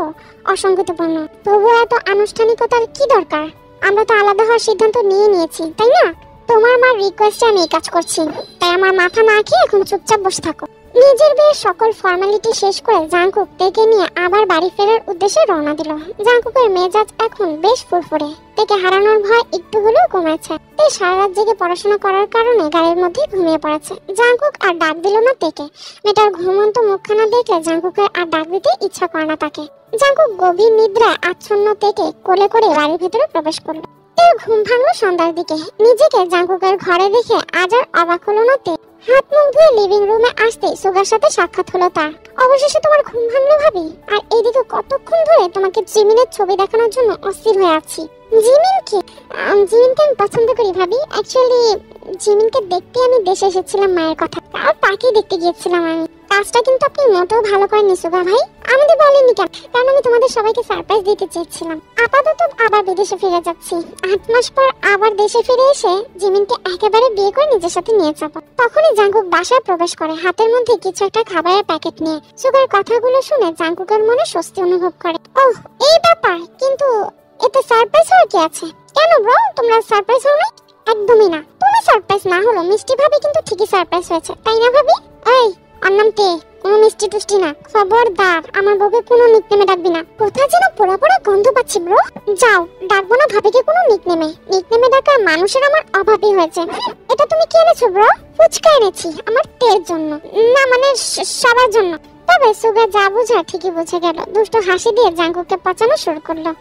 A: অসঙ্গতিপূর্ণ, তবুও এত আনুষ্ঠানিকতার কি দরকার? আমরা তো আলাদা হওয়ার সিদ্ধান্ত নিয়েছি, তাই না? তোমার মার রিকোয়েস্টে আমি এই কাজ করছি, তাই আমার মাথা না খেয়ে এখন চুপচাপ বসে থাকো। নিজের বিয়ের সকল ফর্মালিটি শেষ করে জাঙ্কুক তেকে নিয়ে আবার বাড়ি ফেরার উদ্দেশ্যে রওনা দিল। জাঙ্কুকের মেজাজ এখন বেশ ফুরফুরে। তেকে হারানোর ভয় একটু হলেও কমেছে। তে সারা রাত জেগে পড়াশোনা করার কারণে গাড়ির মধ্যে ঘুমিয়ে পড়েছে। জাঙ্কুক আর ডাক দিল না তেকে। মেয়েটার ঘুমন্ত মুখখানা দেখলে জাঙ্কুকের আর ডাক দিতে ইচ্ছা করে না তাকে। জাঙ্কুক গভীর নিদ্রায় আচ্ছন্ন তেকে কোলে করে বাড়ির ভেতরে প্রবেশ করলো। তের ঘুম ভাঙলো সন্ধ্যার দিকে। নিজেকে জাঙ্কুকের ঘরে দেখে আজ আর অবাক হলো না তে। হাত মুখ ধুয়ে লিভিং রুমে আসতে সুগার সাথে সাক্ষাৎ হলো তার। অবশেষে তোমার ঘুম ভাঙলো ভাবি? আর এইদিকে কতক্ষণ ধরে তোমাকে জিমিনের ছবি দেখানোর জন্য অস্থির হয়ে আছি। জিমিন কি? জিমিনকে আমি পছন্দ করি ভাবি। অ্যাকচুয়ালি জিমিনকে দেখতে আমি দেশে এসেছিলাম মায়ের কথা, আর তাকে দেখতে গিয়েছিলাম আমি। কাজটা কিন্তু আপনি মোটেও ভালো করেননি সুগা ভাই। আমাদের বলেননি কেন? কারণ আমি তোমাদের সবাইকে সারপ্রাইজ দিতে চেয়েছিলাম। আপাতত আবার বিদেশে ফিরে যাচ্ছি। 8 মাস পর আবার দেশে ফিরে এসে জিমিনকে একেবারে বিয়ে করে নিজের সাথে নিয়ে যাবো। তখনই জাঙ্কুক বাসায় প্রবেশ করে হাতের মধ্যে কিছু একটা খাবারের প্যাকেট নিয়ে। সুগার কথাগুলো শুনে জাঙ্কুকের মনে স্বস্তি অনুভব করে। ওহ, এই ব্যাপার। কিন্তু এতে সারপ্রাইজ হওয়ার কি আছে? কেন ব্রো, তোমরা সারপ্রাইজ হও না? একদমই না। তুমি সারপ্রাইজ না হলো মিষ্টি ভাবি কিন্তু ঠিকই সারপ্রাইজ হয়েছে, তাই না ভাবি? এই ওর নাম তে, কোনো মিষ্টি টুষ্টি না। খবরদার আমার বউকে কোনো নিকনেমে ডাকবি না। কোথায় যেন পোড়া পোড়া গন্ধ পাচ্ছি ব্রো। যাও, ডাকবো না ভাবিকে কোনো নিকনেমে। নিকনেমে ডাকার মানুষের আমার অভাবই হয়েছে। এটা তুমি কি এনেছো ব্রো? ফুচকা এনেছি আমার তের জন্য। না মানে সবার জন্য। তবে সুগা যা বোঝা ঠিকই বুঝে গেল। দুষ্ট হাসি দিয়ে জাঙ্কুককে পচানো শুরু করলো।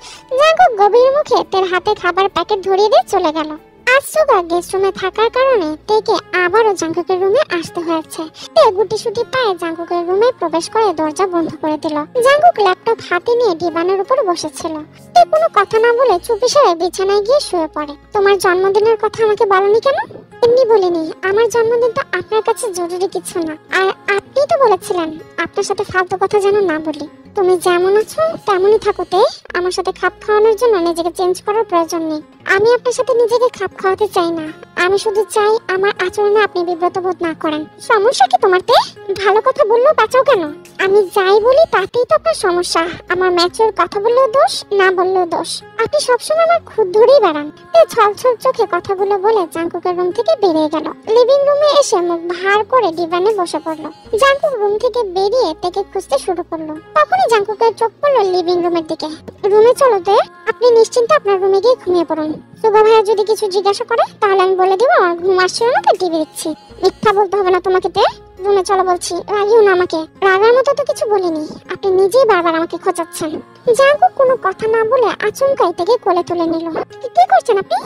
A: জাঙ্কুক গভীর মুখে তের হাতে খাবার প্যাকেট ধরিয়ে দিয়ে চলে গেল। আজ সুগা গেস্ট রুমে থাকার কারণে তেকে আবারও জাঙ্কুকের রুমে আসতে হয়েছে। তে গুটি সুটি পায়ে জাঙ্কুকের রুমে প্রবেশ করে দরজা বন্ধ করে দিল। জাঙ্কুক ল্যাপটপ হাতে নিয়ে ডিভানের উপর বসেছিল। তে কোনো কথা না বলে চুপিসারে বিছানায় গিয়ে শুয়ে পড়ে। তোমার জন্মদিনের কথা আমাকে বলনি কেন? এমনি বলিনি, আমার জন্মদিনটা আপনার কাছে জরুরি কিছু না। আর আপনি তো বলেছিলেন আপনার সাথে ফালতু কথা যেন না বলি। তুমি যেমন আছো তেমনই থাকো তে। আমার সাথে খাপ খাওয়ানোর জন্য নিজেকে চেঞ্জ করার প্রয়োজন নেই। আমি আপনার সাথে নিজেকে খাপ খাওয়াতে চাই না। আমি শুধু চাই আমার আচরণে আপনি বিব্রত বোধ না করেন। সমস্যা কি তোমারতে? ভালো কথা বললেও বাঁচাও কেন? আমি যাই বলি তাতেই তো আপনার সমস্যা। আমার ম্যাচের কথা বললেও দোষ, না বললেও দোষ। আপনি সবসময় আমার খুদ ধরেই বেড়ান। ছলছল চোখে কথাগুলো বলে জাঙ্কুকের রুম থেকে বেরিয়ে গেল। লিভিং রুমে এসে মুখ ভার করে ডিভানে বসে পড়লো। জাঙ্কুক রুম থেকে বেরিয়ে তাকে খুঁজতে শুরু করলো। তখনই জাঙ্কুকের চোখ পড়লো লিভিং রুমের দিকে। রুমে চলো তে, আপনি নিশ্চিন্তে আপনার রুমে গিয়ে ঘুমিয়ে পড়ুন। সুগা ভাইয়া যদি কিছু জিজ্ঞাসা করে তাহলে আমি বলে দিব আমার ঘুম আসছিল না, তাই টিভি দেখছি। মিথ্যা বলতে হবে না তোমাকে তে, রুমে চলো বলছি। রাগিও না আমাকে। রাগার মতো তো কিছু বলিনি, আপনি নিজেই বারবার আমাকে খোঁচাচ্ছেন। জাঙ্কুক কোনো কথা না বলে আচমকাই থেকে কোলে তুলে নিল। কি করছেন আপনি?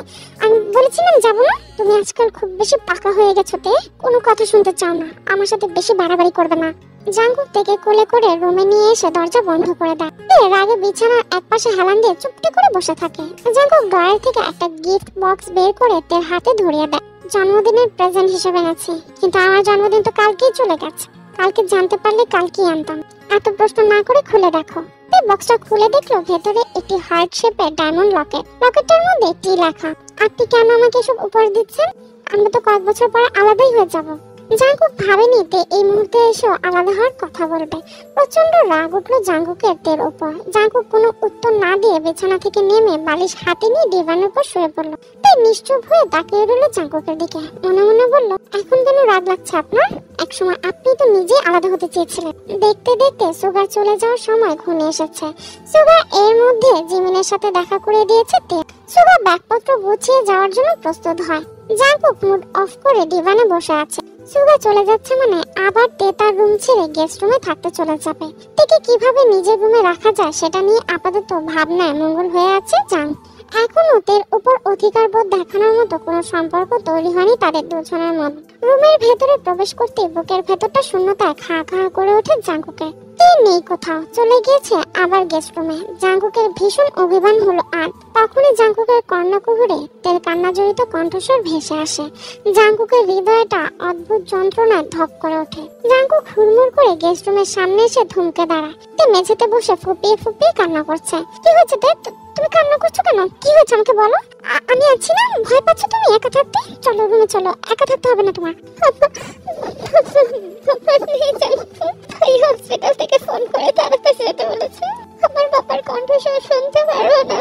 A: আমি বলেছিলাম যাবো না। তুমি আজকাল খুব বেশি পাকা হয়ে গেছো তে, কোনো কথা শুনতে চাও না। আমার সাথে বেশি বাড়াবাড়ি করবে না। জাঙ্কুক থেকে কোলে করে রুমে নিয়ে এসে দরজা বন্ধ করে দেয়। রাগে বিছানার একপাশে হেলান দিয়ে চুপটি করে বসে থাকে। জাঙ্কুক ড্রয়ার থেকে একটা গিফট বক্স বের করে তের হাতে ধরিয়ে দেয়। জন্মদিনের প্রেজেন্ট হিসেবে আছে, কিন্তু আমার জন্মদিন তো কালকেই চলে গেছে। কালকে জানতে পারলে কালকেই আনতাম। এত প্রশ্ন না করে খুলে দেখো। বক্সটা খুলে দেখলো ভেতরে একটি হার্ট শেপের ডায়মন্ড লকেট। লকেটটার মধ্যে টি লেখা। আপনি কেন আমাকে সব উপহার দিচ্ছেন? আমরা তো কয়েক বছর পরে আলাদাই হয়ে যাব। জাঙ্কুক ভাবেনি তে এই মুহূর্তে এসেও আলাদা হওয়ার কথা বলবে। প্রচন্ড রাগ উঠলো জাঙ্কুকের তের উপর। জাঙ্কুক কোনো উত্তর না দিয়ে বিছানা থেকে নেমে বালিশ হাতে নিয়ে ডিভানের উপর শুয়ে পড়লো। তাই নিশ্চুপ হয়ে তাকিয়ে রইল জাঙ্কুকের দিকে। মনে মনে বলল, এখন কেন রাগ লাগছে আপনার? একসময় আপনি তো নিজেই আলাদা হতে চেয়েছিলেন। দেখতে দেখতে সুগার চলে যাওয়ার সময় ঘনিয়ে এসেছে। সুগার এর মধ্যে জিমিনের সাথে দেখা করে দিয়েছে তে। সুগার ব্যাগপত্র গুছিয়ে যাওয়ার জন্য প্রস্তুত হয়। জাঙ্কুক মুড অফ করে ডিভানে বসে আছে। সুগা চলে যাচ্ছে মানে আবার তে তার রুম ছেড়ে গেস্ট রুমে থাকতে চলে যাবে। তেকে কিভাবে নিজের রুমে রাখা যায় সেটা নিয়ে আপাতত ভাবনায় মঙ্গল হয়ে আছে জান। এখনো তের উপর অধিকার বোধ দেখানোর মতো কোনো সম্পর্ক তৈরি হয়নি তাদের দুজনের মধ্যে। রুমের ভেতরে প্রবেশ করতে বুকের ভেতরটা শূন্যতায় খা খা করে ওঠে জাঙ্কুকে। তে নেই কোথাও, চলে গিয়েছে আবার গেস্ট রুমে। জাঙ্কুকের ভীষণ অভিমান হলো আর তখনই জাঙ্কুকের কর্ণকুহরে তের কান্না জড়িত কণ্ঠস্বর ভেসে আসে। জাঙ্কুকের হৃদয়টা অদ্ভুত যন্ত্রণায় ধক করে ওঠে। জাঙ্কুক হুড়মুড় করে গেস্ট রুমের সামনে এসে থমকে দাঁড়ায়। তে মেঝেতে বসে ফুপিয়ে ফুপিয়ে কান্না করছে। কি হয়েছে তে? তুমি কান্না করছো কেন? কি হয়েছে আমাকে বলো। আমি আছি না, ভয় পাচ্ছ তুমি একা থাকতে? চলো রুমে চলো, একা থাকতে হবে না তোমার। হসপিটাল থেকে ফোন করে তাড়াতাড়ি যেতে বলেছে। আমার বাবার কণ্ঠস্বর শুনতে পারবো না।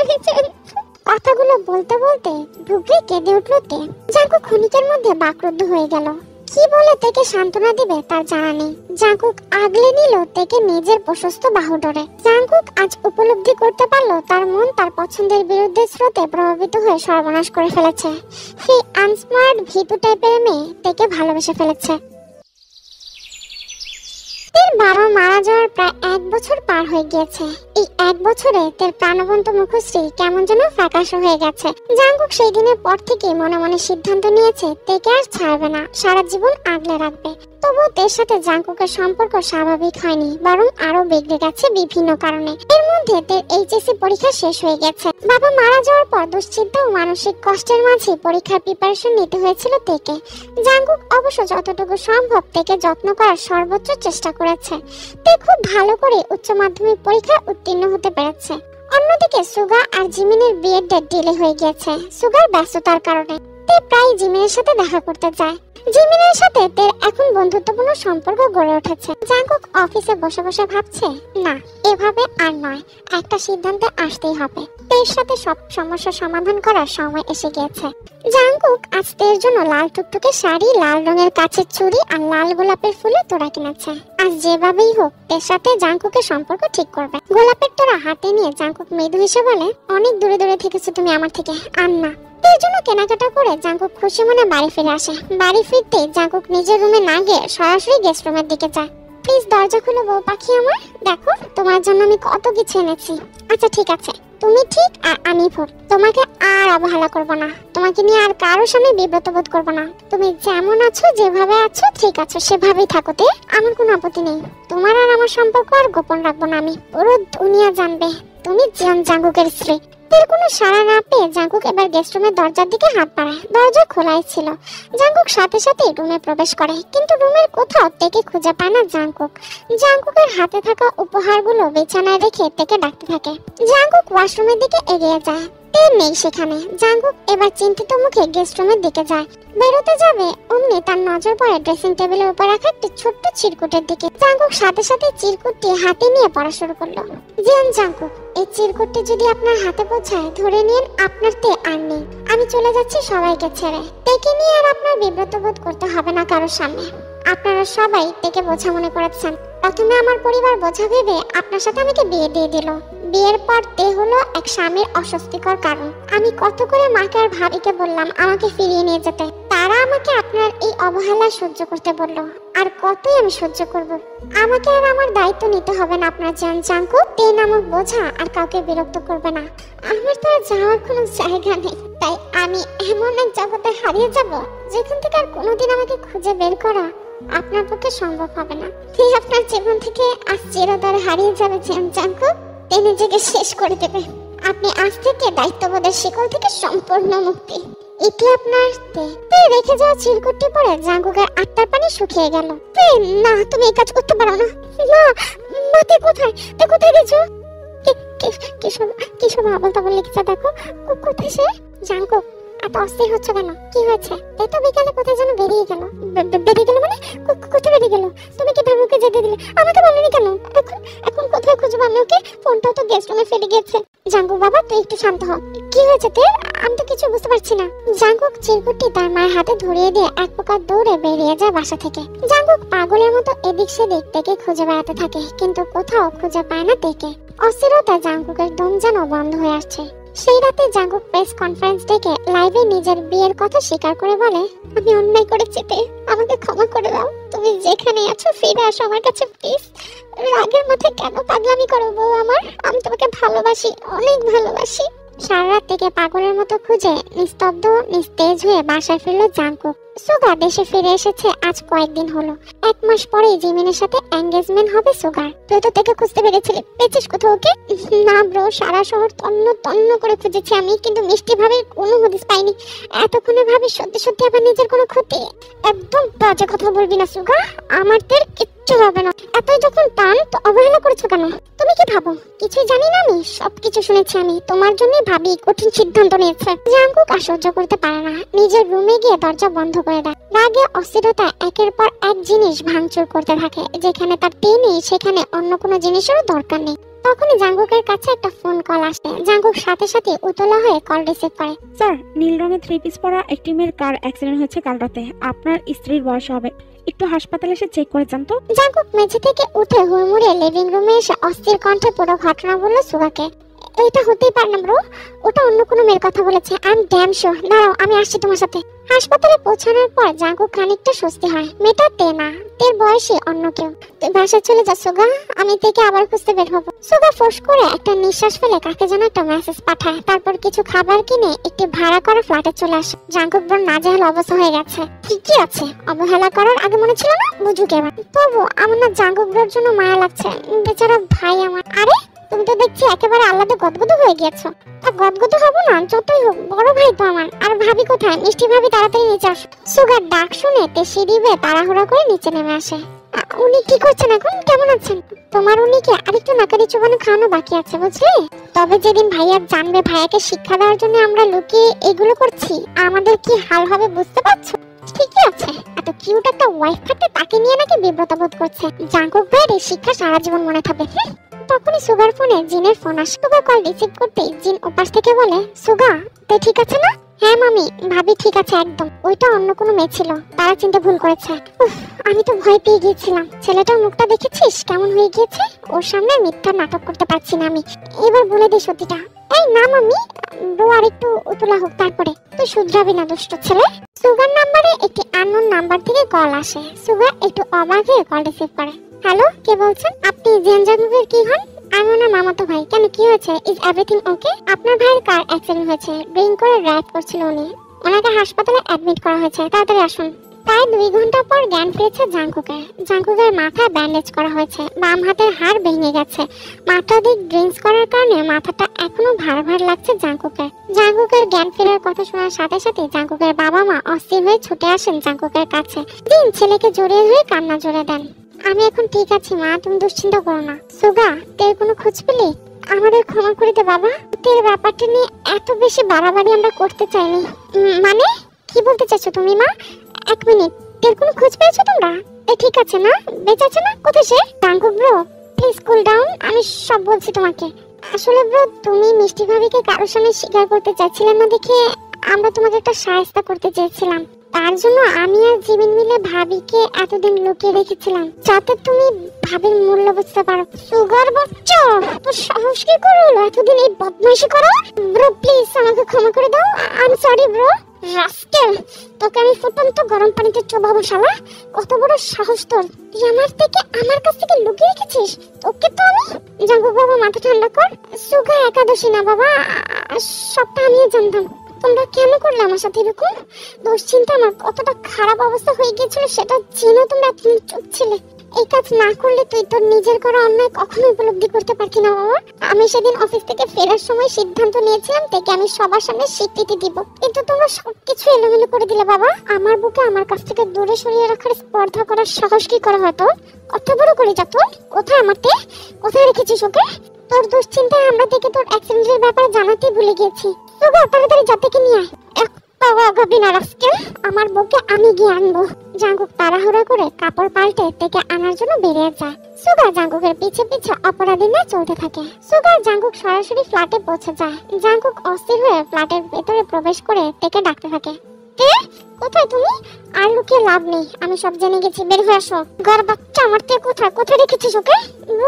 A: কথাগুলো বলতে বলতে ভুগলে কেঁদে উঠলো তে। জাঙ্কুক ক্ষণিকের মধ্যে বাকরুদ্ধ হয়ে গেল। কি বলে তেকে সান্ত্বনা দিবে তার জানা নেই। জাঙ্কুক আগলে নিল তেকে নিজের প্রশস্ত বাহু ধরে। জাঙ্কুক আজ উপলব্ধি করতে পারলো তার মন তার পছন্দের বিরুদ্ধে স্রোতে প্রভাবিত হয়ে সর্বনাশ করে ফেলেছে। সেই আনস্মার্ট ভীতু টাইপের মেয়ে তেকে ভালোবেসে ফেলেছে। তের বাবা মারা যাওয়ার প্রায় 1 বছর পার হয়ে গিয়েছে। এই 1 বছরে তের প্রাণবন্ত মুখশ্রী কেমন যেন ফ্যাকাশে হয়ে গেছে। জাঙ্কুক সেই দিনের পর থেকে মনে মনে সিদ্ধান্ত নিয়েছে তেকে আর ছাড়বে না, সারা জীবন আগলে রাখবে। তবুও তের সাথে জাঙ্কুকের সম্পর্ক স্বাভাবিক হয়নি, বরং আরো বিগড়ে গেছে বিভিন্ন কারণে। এর মধ্যে তের এইচএসসি পরীক্ষা শেষ হয়ে গেছে। বাবা মারা যাওয়ার পর দুশ্চিন্তা ও মানসিক কষ্টের মাঝে পরীক্ষার প্রিপারেশন নিতে হয়েছিল তেকে। জাঙ্কুক অবশ্য যতটুকু সম্ভব তেকে যত্ন করার সর্বোচ্চ চেষ্টা করেছে। তে খুব ভালো করে উচ্চ মাধ্যমিক পরীক্ষায় উত্তীর্ণ হতে পেরেছে। অন্যদিকে সুগা আর জিমিনের বিয়ের ডেট ডিলে হয়ে গিয়েছে সুগার ব্যস্ততার কারণে। তে প্রায় জিমিনের সাথে দেখা করতে যায়। জিমিনের সাথে তের এখন বন্ধুত্বপূর্ণ সম্পর্ক গড়ে উঠেছে। জাঙ্কুক অফিসে বসে বসে ভাবছে, না এভাবে আর নয়, একটা সিদ্ধান্তে আসতেই হবে। তের সাথে সব সমস্যা সমাধান করার সময় এসে গিয়েছে। জাঙ্কুক আজ তের জন্য লাল টুকটুকে শাড়ি, লাল রঙের কাচের চুড়ি আর লাল গোলাপের ফুলের তোড়া কিনেছে। আজ যেভাবেই হোক তের সাথে জাঙ্কুকের সম্পর্ক ঠিক করবে। গোলাপের তোড়া হাতে নিয়ে জাঙ্কুক মৃদু হেসে বলে, অনেক দূরে দূরে থেকেছো তুমি আমার থেকে, আর না। তের জন্য কেনাকাটা করে জাঙ্কুক খুশি মনে বাড়ি ফিরে আসে। বাড়ি ফিরতে জাঙ্কুক নিজের রুমে না গিয়ে সরাসরি গেস্ট রুমের দিকে যায়। প্লিজ দরজা খুলো বউ পাখি আমার, দেখো তোমার জন্য আমি কত কিছু এনেছি। আচ্ছা ঠিক আছে, তুমি ঠিক আর আমি ভুল। তোমাকে আর অবহেলা করব না, তোমাকে নিয়ে আর কারোর সামনে বিব্রত বোধ করবো না। তুমি যেমন আছো, যেভাবে আছো ঠিক আছো, সেভাবেই থাকো তে, আমার কোনো আপত্তি নেই। তোমার আর আমার সম্পর্ক আর গোপন রাখবো না আমি, পুরো দুনিয়া জানবে তুমি জাঙ্কুকের স্ত্রী। তের কোনো সাড়া না পেয়ে জাঙ্কুক এবার গেস্ট রুমের দরজার দিকে হাত বাড়ায়। দরজা খোলাই ছিল। জাঙ্কুক সাথে সাথে রুমে প্রবেশ করে, কিন্তু রুমের কোথাও তেকে খুঁজে পায় না জাঙ্কুক। জাঙ্কুকের হাতে থাকা উপহারগুলো বিছানায় রেখে তেকে ডাকতে থাকে। জাঙ্কুক ওয়াশরুমের দিকে এগিয়ে যায়। তে নেই সেখানে। জাঙ্কুক এবার চিন্তিত মুখে গেস্ট রুমের দিকে যায়। বেরোতে যাবে অমনি তার নজর পড়ে ড্রেসিং টেবিলের উপর রাখা একটি ছোট্ট চিরকুটের দিকে। জাঙ্কুক সাথে সাথে চিরকুটটি হাতে নিয়ে পড়া শুরু করলো। জিয়ান জাঙ্কুক, এই চিরকুটটি যদি আপনার হাতে পৌঁছায় ধরে নিন আপনার তে আর নেই। আমি চলে যাচ্ছি সবাইকে ছেড়ে। তেকে নিয়ে আর আপনার বিব্রত বোধ করতে হবে না কারোর সামনে। আপনারা সবাই তেকে বোঝা মনে করেছেন। প্রথমে আমার পরিবার বোঝা ভেবে আপনার সাথে আমাকে বিয়ে দিয়ে দিল। বিয়ের পর তে হলো এক স্বামীর অস্বস্তিকর কারণ। আমি কত করে মাকে আর ভাবিকে বললাম আমাকে ফিরিয়ে নিয়ে যেতে, তারা আমাকে আপনার এই অবহেলা সহ্য করতে বলল। আর কতই আমি সহ্য করব। আমাকে আর আমার দায়িত্ব নিতে হবে না আপনার জিয়ান জাঙ্কুক। তে নামক বোঝা আর কাউকে বিরক্ত করবে না। আমার তো আর যাওয়ার কোনো জায়গা নেই, তাই আমি এমন এক জগতে হারিয়ে যাব যেখান থেকে আর কোনোদিন আমাকে খুঁজে বের করা আপনার পক্ষে সম্ভব হবে না। তুই আপনার জীবন থেকে আজ চিরতরে হারিয়ে যাবে জিয়ান জাঙ্কুক। তে নিজেকে শেষ করে দেবে। আপনি আজ থেকে দায়িত্ববোধের শিকল থেকে সম্পূর্ণ মুক্তি। এটি আপনার তে রেখে যাওয়া চিরকুটটি পরে জাঙ্কুকের আত্মার পানি শুকিয়ে গেল। না, তুমি এই কাজ করতে পারো না। না, তে কোথায়? তে কোথায় গেছো? কিসব আবল তাবল লিখেছে দেখো। কোথায় সে? জাঙ্কুক, এত অস্থির হচ্ছে কেন? কি হয়েছে? তে তো বিকালে কোথায় যেন বেরিয়ে গেল। বেরিয়ে গেল মানে? কোথায় বেরিয়ে গেল? তুমি কিভাবে ওকে যেতে দিলে? আমাকে বলনি কেন? এখন কোথায় খুঁজবো আমি ওকে? ফোনটাও তো গেস্ট রুমে ফেলে গিয়েছে। জাঙ্কুক বাবা, তুই একটু শান্ত হ। কি হয়েছে তে? আমি তো কিছু বুঝতে পারছি না। জাঙ্কুক চিরকুটটি তার মায়ের হাতে ধরিয়ে দিয়ে এক প্রকার দৌড়ে বেরিয়ে যায় বাসা থেকে। জাঙ্কুক পাগলের মতো এদিক সেদিক তেকে খুঁজে বেড়াতে থাকে, কিন্তু কোথাও খুঁজে পায় না তেকে। অস্থিরতা জাঙ্কুকের দম যেন বন্ধ হয়ে আসছে। সেই রাতে জাঙ্কুক প্রেস কনফারেন্স ডেকে লাইভে নিজের বিয়ের কথা স্বীকার করে বলে, আমি অন্যায় করেছি তে, আমাকে ক্ষমা করে দাও। তুমি যেখানে আছো ফিরে আসো আমার কাছে প্লিজ। রাগের মাথায় কেন পাগলামি করো বউ আমার? আমি তোমাকে ভালোবাসি, অনেক ভালোবাসি। সারা রাত থেকে পাগলের মতো খুঁজে নিস্তব্ধ নিস্তেজ হয়ে বাসায় ফিরল জাঙ্কুক। সুগা দেশে ফিরে এসেছে আজ কয়েকদিন হলো। 1 মাস পরেই জিমিনের সাথে এঙ্গেজমেন্ট হবে সুগার। তুই তো থেকে খুঁজতে পেরেছিলি, পেয়েছিস কোথাও ওকে? না ব্রো, সারা শহর তন্ন তন্ন করে খুঁজেছি আমি, কিন্তু মিষ্টি ভাবে কোনো হদিস পাইনি। এতক্ষণে ভাবি সত্যি সত্যি আবার নিজের কোনো ক্ষতি। একদম বাজে কথা বলবি না সুগা, আমার তোর কিচ্ছু হবে না। এতই যখন টান তো অবহেলা করেছো কেন? তুমি কি ভাবো কিছুই জানি না? আমি সবকিছু শুনেছি। আমি তোমার জন্য ভাবি কঠিন সিদ্ধান্ত নিয়েছে। জাঙ্কুক আর সহ্য করতে পারে না, নিজের রুমে গিয়ে দরজা বন্ধ করে দেয়। রাগে অস্থিরতা একের পর এক জিনিস ভাঙচুর করতে থাকে। যেখানে তার তে নেই সেখানে অন্য কোনো জিনিসেরও দরকার নেই। তখনই জাঙ্কুকের কাছে একটা ফোন কল আসে। জাঙ্কুক সাথে সাথে উতলা হয়ে কল রিসিভ করে।
B: স্যার, নীল রঙের 3 পিস পরা একটি মেয়ের কার অ্যাক্সিডেন্ট হয়েছে কাল রাতে। আপনার স্ত্রীর বয়স হবে, একটু হাসপাতালে এসে চেক করে যান তো।
A: জাঙ্কুক মেঝে থেকে উঠে হুড়মুড়ে লিভিং রুমে এসে অস্থির কণ্ঠে পুরো ঘটনা বলল সুগাকে। এটা হতেই পারে না ব্রো, ওটা অন্য কোনো মেয়ের কথা বলেছে। I am damn sure. দাঁড়াও, আমি আসছি তোমার সাথে। হাসপাতালে পৌঁছানোর পর জাঙ্কুক খানিকটা স্বস্তি হয়। মেয়েটা তে না, তের বয়সী অন্য কেউ। তুই বাসায় চলে যা সুগা, আমি থেকে আবার খুঁজতে বের হবো। সুগা ফোর্স করে একটা নিঃশ্বাস ফেলে কাকে যেন একটা মেসেজ পাঠায়। তারপর কিছু খাবার কিনে একটি ভাড়া করা ফ্ল্যাটে চলে আসে। জাঙ্কুক ব্রোর নাজেহাল অবস্থা হয়ে গেছে। ঠিকই আছে, অবহেলা করার আগে মনে ছিল না, বুঝুক এবার। তবু আমার না জাঙ্কুক ব্রোর জন্য মায়া লাগছে, বেচারা ভাই আমার। আরে তুমি তো দেখছি একেবারে আলাদা গদগদ হয়ে গেছো। তা গদগদ হবো না, যতই হোক বড় ভাই তো আমার। আর ভাবি কোথায়? মিষ্টি ভাবি তাড়াতাড়ি নিচে আসো। সুগার ডাক শুনে তে সিঁড়ি বেয়ে তাড়াহুড়া করে নিচে নেমে আসে। উনি কি করছেন এখন? কেমন আছেন? তোমার উনিকে আরেকটু নাকারি চুবানো খাওয়ানো বাকি আছে বুঝলি। তবে যেদিন ভাইয়া জানবে ভাইয়াকে শিক্ষা দেওয়ার জন্য আমরা লুকিয়ে এগুলো করছি, আমাদের কি হাল হবে বুঝতে পারছো? ঠিকই আছে, এত কিউট একটা ওয়াইফ থাকতে তাকে নিয়ে নাকি বিব্রত বোধ করছে। জাঙ্কুক ভাইয়ের এই শিক্ষা সারা জীবন মনে থাকবে। তখনই সুগার ফোনে জিনের ফোন আসে। সুগা কল রিসিভ করতেই জিন ওপাশ থেকে বলে, সুগা তে ঠিক আছে না? হ্যাঁ মামি, ভাবি ঠিক আছে একদম। ওইটা অন্য কোনো মেয়ে ছিল, তারা চিন্তা ভুল করেছে। আমি তো ভয় পেয়ে গিয়েছিলাম। ছেলেটার মুখটা দেখেছিস কেমন হয়ে গিয়েছে? ওর সামনে মিথ্যা নাটক করতে পারছি না আমি। এবার বলে দিই সত্যিটা। এই না মামি, ব্রো আর একটু উতলা হোক তারপরে। তুই শুধরাবি না দুষ্ট ছেলে। সুগার নাম্বারে একটি আননোন নাম্বার থেকে কল আসে। সুগা একটু অবাক হয়ে কল রিসিভ করে। হ্যালো, কে বলছেন? আপনি জিয়ান জাঙ্কুকের কি হন? আমি ওনার মামাতো ভাই। কেন, কি হয়েছে? Is everything okay? আপনার ভাইয়ের কার অ্যাক্সিডেন্ট হয়েছে, ড্রিঙ্ক করে ড্রাইভ করছিল উনি। ওনাকে হাসপাতালে অ্যাডমিট করা হয়েছে, তাড়াতাড়ি আসুন। প্রায় 2 ঘন্টা পর জ্ঞান ফিরেছে জাঙ্কুকের। জাঙ্কুকের মাথায় ব্যান্ডেজ করা হয়েছে, বাম হাতের হাড় ভেঙে গেছে। মাত্রাধিক ড্রিঙ্কস করার কারণে মাথাটা এখনো ভার ভার লাগছে জাঙ্কুকের। জাঙ্কুকের জ্ঞান ফেরার কথা শোনার সাথে সাথে জাঙ্কুকের বাবা মা অস্থির হয়ে ছুটে আসেন জাঙ্কুকের কাছে। দিন ছেলেকে জড়িয়ে ধরে কান্না জোরে দেন। আমি এখন ঠিক আছি মা, তুমি দুশ্চিন্তা করো না। সুগা, তের কোনো খোঁজ পেলি? আমাদের ক্ষমা করে দে বাবা, তের ব্যাপারটা নিয়ে এত বেশি বাড়াবাড়ি আমরা করতে চাইনি। মানে কি বলতে চাইছো তুমি মা? এক মিনিট, তের কোনো খোঁজ পেয়েছো তোমরা? ঠিক আছে না? বেঁচে আছে না? কোথায় সে? Jungkook bro please cool down, আমি সব বলছি তোমাকে। আসলে ব্রো তুমি মিষ্টি ভাবিকে কারোর সামনে স্বীকার করতে চাইছিলে না দেখে আমরা তোমাকে একটা সাহায্য করতে চেয়েছিলাম। তার জন্য আমি আর জিমিন মিলে ভাবিকে এতদিন লুকিয়ে রেখেছিলাম যাতে তুমি ভাবির মূল্য বুঝতে পারো। সুগার বাচ্চা, তোর সাহস কি করে হলো এতদিন এই বদমাইশি করা? ব্রো প্লিজ আমাকে ক্ষমা করে দাও, I am sorry bro. Rascal, তোকে আমি ফুটন্ত গরম পানিতে চোবাবো শালা। কত বড় সাহস তোর, তুই আমার কাছ থেকে লুকিয়ে রেখেছিস? তোকে তো আমি। জাঙ্কুক বাবা মাথা ঠান্ডা কর, সুগা একাদশী না বাবা, সবটা আমিও জানতাম। তোমরা কেন করলে আমার সাথে এরকম? দুশ্চিন্তা আমার কতটা খারাপ অবস্থা হয়ে গিয়েছিল সেটা জেনেও তোমরা এতদিন চুপ ছিলে। এই কাজ না করলে তুই তোর নিজের করা অন্যায় কখনো উপলব্ধি করতে পারতি না বাবা। আমি সেদিন অফিস থেকে ফেরার সময় সিদ্ধান্ত নিয়েছিলাম থেকে আমি সবার সামনে স্বীকৃতি দিব, কিন্তু তোমরা সবকিছু এলোমেলো করে দিলে বাবা। আমার বুকে আমার কাছ থেকে দূরে সরিয়ে রাখার স্পর্ধা করার সাহস কি করে হয়তো? কত বড় করে যা তোর? কোথায় আমারতে? কোথায় রেখেছিস ওকে? তোর দুশ্চিন্তায় আমরা থেকে তোর অ্যাক্সিডেন্টের ব্যাপারে জানাতেই ভুলে গেছি। সুগা তাড়াতাড়ি যাতে নিয়ে আয়। আমার বউকে আমি গিয়ে আনবো। জাঙ্কুক তাড়াহুড়া করে কাপড় পাল্টে থেকে আনার জন্য বেরিয়ে যায়। সুগা জাঙ্কুকের পিছে পিছে অপরাধী নিয়ে চলতে থাকে। সুগা জাঙ্কুক সরাসরি ফ্ল্যাটে পৌঁছে যায়। জাঙ্কুক অস্থির হয়ে ফ্ল্যাটের ভেতরে প্রবেশ করে থেকে ডাকতে থাকে, কে? কোথায় তুমি? আর লুকিয়ে লাভ নেই, আমি সব জেনে গেছি, বের হয়ে আসো। গর বাচ্চা, আমার তে কোথায় রেখেছিস ওকে?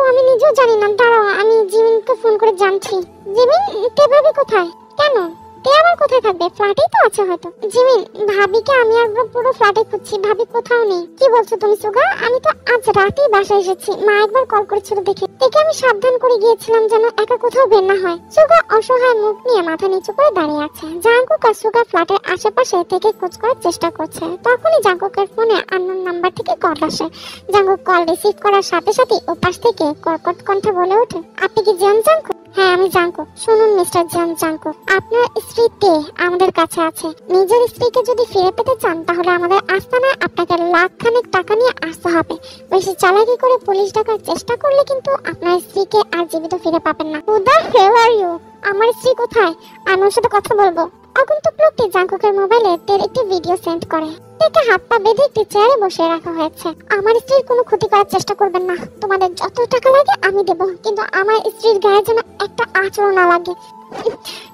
A: আমি নিজেও জানি না, দাঁড়াও আমি জিমিনকে ফোন করে জানছি। জিমিন, তে ভাবি কোথায়? কেন তে আবার কোথায় থাকবে? ফ্ল্যাটেই তো আছে হয়তো। জিমিন, ভাবিকে আমি আর পুরো ফ্ল্যাটে খুঁজছি, ভাবি কোথাও নেই। কি বলছো তুমি সুগা? আমি তো আজ রাতেই বাসায় এসেছি, মা একবার কল করেছিল দেখে থেকে আমি সাবধান করে গিয়েছিলাম যেন একা কোথাও বের না হয়। সুগা অসহায় মুখ নিয়ে মাথা নিচু করে দাঁড়িয়ে আছে। জাঙ্কুক আর সুগা ফ্ল্যাটের আশেপাশে থেকে খোঁজ করার চেষ্টা করছে। তখনই জাঙ্কুকের ফোনে আননোন নাম্বার থেকে কল আসে। জাঙ্কুক কল রিসিভ করার সাথে সাথে ওপাশ থেকে কর্কট কণ্ঠে বলে ওঠে, আপনি কি জিয়ান জাঙ্কুক? হ্যাঁ আমি জাঙ্কুক। শুনুন মিস্টার জিয়ান জাঙ্কুক, আপনার স্ত্রী তে আমাদের কাছে আছে। নিজের স্ত্রীকে যদি ফিরে পেতে চান তাহলে আমাদের আস্তানায় আপনাকে লাখখানেক টাকা নিয়ে আসতে হবে। বেশি চালাকি করে পুলিশ ডাকার চেষ্টা করলে কিন্তু আপনার স্ত্রীকে আর জীবিত ফিরে পাবেন না। Who the hell are you? আমার স্ত্রী কোথায়? আমি ওর সাথে কথা বলবো। আগন্তুক লোকটি জাঙ্কুকের মোবাইলে তের একটি ভিডিও সেন্ড করে। তেকে হাত পা বেঁধে একটি চেয়ারে বসিয়ে রাখা হয়েছে। আমার স্ত্রীর কোনো ক্ষতি করার চেষ্টা করবেন না, তোমাদের যত টাকা লাগে আমি দেবো, কিন্তু আমার স্ত্রীর গায়ে যেন একটা আঁচড়ও না লাগে।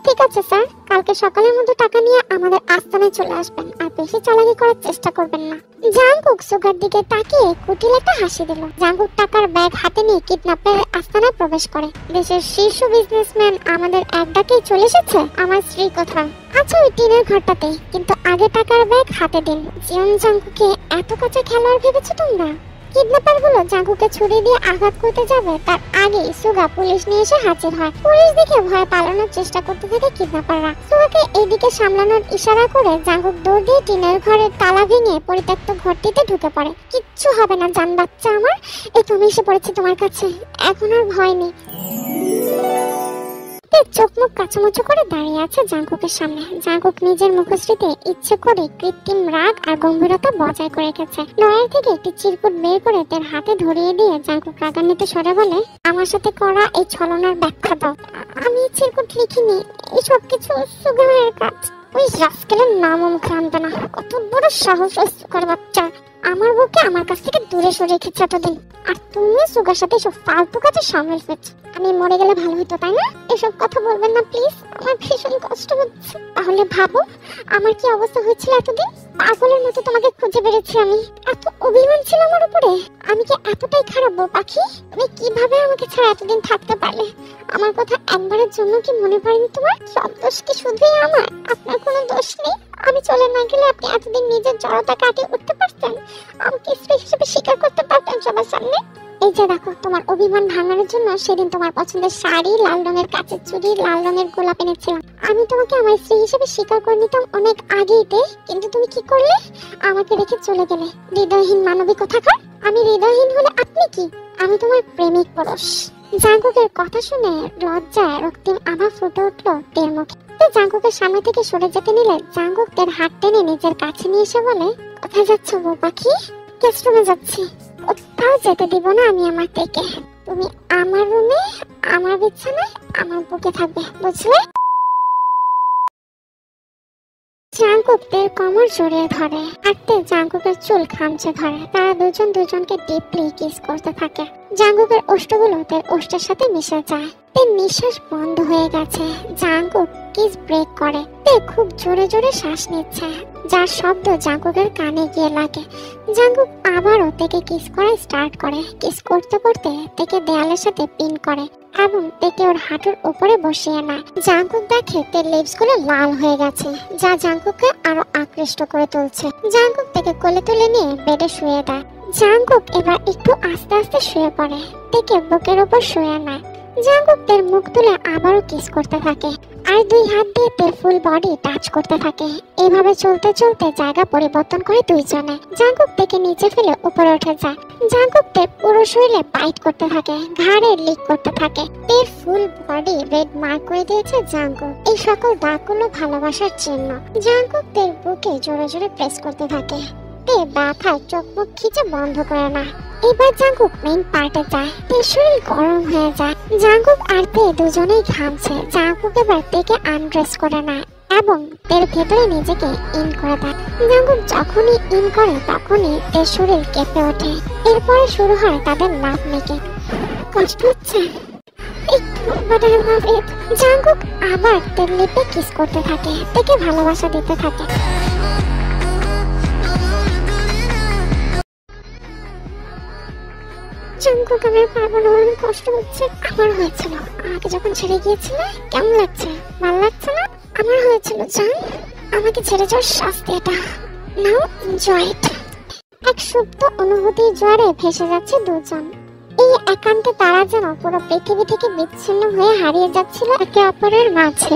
A: ঠিক আছে স্যার, কালকে সকালের মধ্যে টাকা নিয়ে আমাদের আস্তানায় চলে আসবেন, আর বেশি চালাকি করার চেষ্টা করবেন না। জাঙ্কুক সুগার দিকে তাকিয়ে কুটিল একটা হাসি দিল। জাঙ্কুক টাকার ব্যাগ হাতে নিয়ে কিডন্যাপের আস্তানায় প্রবেশ করে। দেশের শীর্ষ বিজনেসম্যান আমাদের এক ডাকেই চলে এসেছে। আমার স্ত্রী কোথায়? আচ্ছা ওই টিনের ঘরটাতে, কিন্তু আগে টাকার ব্যাগ হাতে দিন। জিয়ন জাঙ্কুকে এত কাছে খেলোয়াড় ভেবেছো তোমরা? কিডন্যাপার গুলো জাঙ্কুকে ছুরি দিয়ে আঘাত করতে যাবে তার আগেই সুগা পুলিশ নিয়ে এসে হাজির হয়। পুলিশ দেখে ভয়ে পালানোর চেষ্টা করতে থাকে কিডন্যাপাররা। সুগাকে এদিকে সামলানোর ইশারা করে জাঙ্কুক দৌড় দিয়ে টিনের ঘরের তালা ভেঙে পরিত্যক্ত ঘরটিতে ঢুকে পড়ে। কিচ্ছু হবে না জান বাচ্চা আমার, এই তুমি এসে পড়েছি তোমার কাছে, এখন আর ভয় নেই। চোখ মুখ কাচুমাচু করে দাঁড়িয়ে আছে জাঙ্কুকের সামনে। জাঙ্কুক নিজের মুখশ্রীতে ইচ্ছে করে কৃত্রিম রাগ আর গম্ভীরতা বজায় করে রেখেছে। লয়ের থেকে একটি চিরকুট বের করে তার হাতে ধরিয়ে দিয়ে জাঙ্কুক রাগান্বিত স্বরে বলে, আমার সাথে করা এই ছলনার ব্যাখ্যা দাও। আমি চিরকুট লিখিনি, এই সব কিছু সুগারের কাজ। ওই রাস্কেলের নামও মুখে আনবে না, কত বড় সাহস ওই সুগার বাচ্চা আমার বউকে আমার কাছ থেকে দূরে সরে রেখেছে এতদিন। আর তুমি সুগার সাথে এসব ফালতু কাজে সামিল হয়েছে। আমি মরে গেলে ভালো হতো তাই না? এসব কথা বলবেন না প্লিজ, আমার ভীষণ কষ্ট হচ্ছে। তাহলে ভাবো আমার কি অবস্থা হয়েছিল এতদিন। পাগলের মতো তোমাকে খুঁজে বেড়েছি আমি। এত অভিমান ছিল আমার উপরে। আমি কি এতটাই খারাপ বউ পাখি? তুমি কিভাবে আমাকে ছাড়া এতদিন থাকতে পারলে? আমার কথা একবারের জন্য কি মনে পড়েনি তোমার? সব দোষ কি শুধুই আমার? আপনার কোনো দোষ নেই। আমি চলে না গেলে আপনি এতদিন নিজের জড়তা কাটিয়ে উঠতে পারতেন, আমাকে স্ত্রী হিসেবে স্বীকার করতে পারতেন সবার সামনে। এই যে দেখো, তোমার অভিমান ভাঙানোর জন্য সেদিন তোমার পছন্দের শাড়ি, লাল রঙের কাচের চুড়ি, লাল রঙের গোলাপ এনেছিলাম। আমি তোমাকে আমার স্ত্রী হিসেবে স্বীকার করে নিতাম অনেক আগেইতে, কিন্তু তুমি কি করলে? আমাকে রেখে চলে গেলে। হৃদয়হীন মানবিক কোথাকার। আমি হৃদয়হীন হলে আপনি কি? আমি তোমার প্রেমিক পুরুষ। জাঙ্কুকের কথা শুনে লজ্জায় রক্তিম আভা ফুটে উঠলো তের মুখে। জাঙ্কুকের সামনে থেকে সরে যেতে নিলে জাঙ্কুক তার হাত টেনে নিজের কাছে নিয়ে এসে বলে, কোথায় যাচ্ছ বউ পাখি? গেস্ট রুমে যাচ্ছি। কোথাও যেতে দিব না আমি আমার থেকে। তুমি আমার রুমে আমার বিছানায় আমার বুকে থাকবে, বুঝলে? জাঙ্কুক তের কোমর জড়িয়ে ধরে আর তে জাঙ্কুকের চুল খামচে ধরে। তারা দুজন দুজনকে ডিপলি কিস করতে থাকে। জাঙ্কুকের ওষ্ঠগুলো তের ওষ্ঠের সাথে মিশে যায়। তের নিঃশ্বাস বন্ধ হয়ে গেছে। জাঙ্কুক কিস ব্রেক করে। তে খুব জোরে জোরে শ্বাস নিচ্ছে, যার শব্দ জাঙ্কুকের কানে গিয়ে লাগে। জাঙ্কুক আবারও তেকে কিস করা স্টার্ট করে। কিস করতে করতে তেকে দেয়ালের সাথে পিন করে এবং তেকে ওর হাঁটুর উপরে বসিয়ে নেয়। জাঙ্কুক দেখে তের লিপস গুলো লাল হয়ে গেছে, যা জাঙ্কুককে আরো আকৃষ্ট করে তুলছে। জাঙ্কুক তেকে কোলে তুলে নিয়ে বেডে শুয়ে দেয়। জাঙ্কুক এবার একটু আস্তে আস্তে শুয়ে পড়ে। তেকে বুকের উপর শুয়ে নেয়। জাঙ্কুক তের মুখ তুলে আবারও কিস করতে থাকে আর দুই হাত দিয়ে তের ফুল বডি টাচ করতে থাকে। এভাবে চলতে চলতে জায়গা পরিবর্তন করে দুইজনে। জাঙ্কুক তেকে নিচে ফেলে উপরে উঠে যায়। জাঙ্কুক তের পুরো শরীরে বাইট করতে থাকে, ঘাড়ে লিক করতে থাকে। তের ফুল বডি রেড মার্ক করে দিয়েছে জাঙ্কুক। এই সকল দাগগুলো ভালোবাসার চিহ্ন। জাঙ্কুক তের বুকে জোরে জোরে প্রেস করতে থাকে। তে ব্যথায় চোখ মুখ খিচে বন্ধ করে না। এবার জাঙ্কুক মেইন পার্টে যায়। তের শরীর গরম হয়ে যায়। জাঙ্কুক আর তে দুজনেই ঘামছে। জাঙ্কুক এবার তেকে আনড্রেস করে নেয় এবং তের ভেতরে নিজেকে ইন করে দেয়। জাঙ্কুক যখনই ইন করে তখনই তের শরীর কেঁপে ওঠে। এরপরে শুরু হয় তাদের লাভ মেকিং। কষ্ট হচ্ছে জাঙ্কুক আবার তের লিপে কিস করতে থাকে, তেকে ভালোবাসা দিতে থাকে। জাঙ্কুক আমার পারবো না, অনেক কষ্ট হচ্ছে। আমার হয়েছিল, আমাকে যখন ছেড়ে গিয়েছিল কেমন লাগছে? ভালো লাগছে না? আমার হয়েছিল জান, আমাকে ছেড়ে যাওয়ার শাস্তি এটা। নাও এনজয় ইট। এক সুপ্ত অনুভূতির জোয়ারে ভেসে যাচ্ছে দুজন। এই একান্তে তারা যেন পুরো পৃথিবী থেকে বিচ্ছিন্ন হয়ে হারিয়ে যাচ্ছিল একে অপরের মাঝে।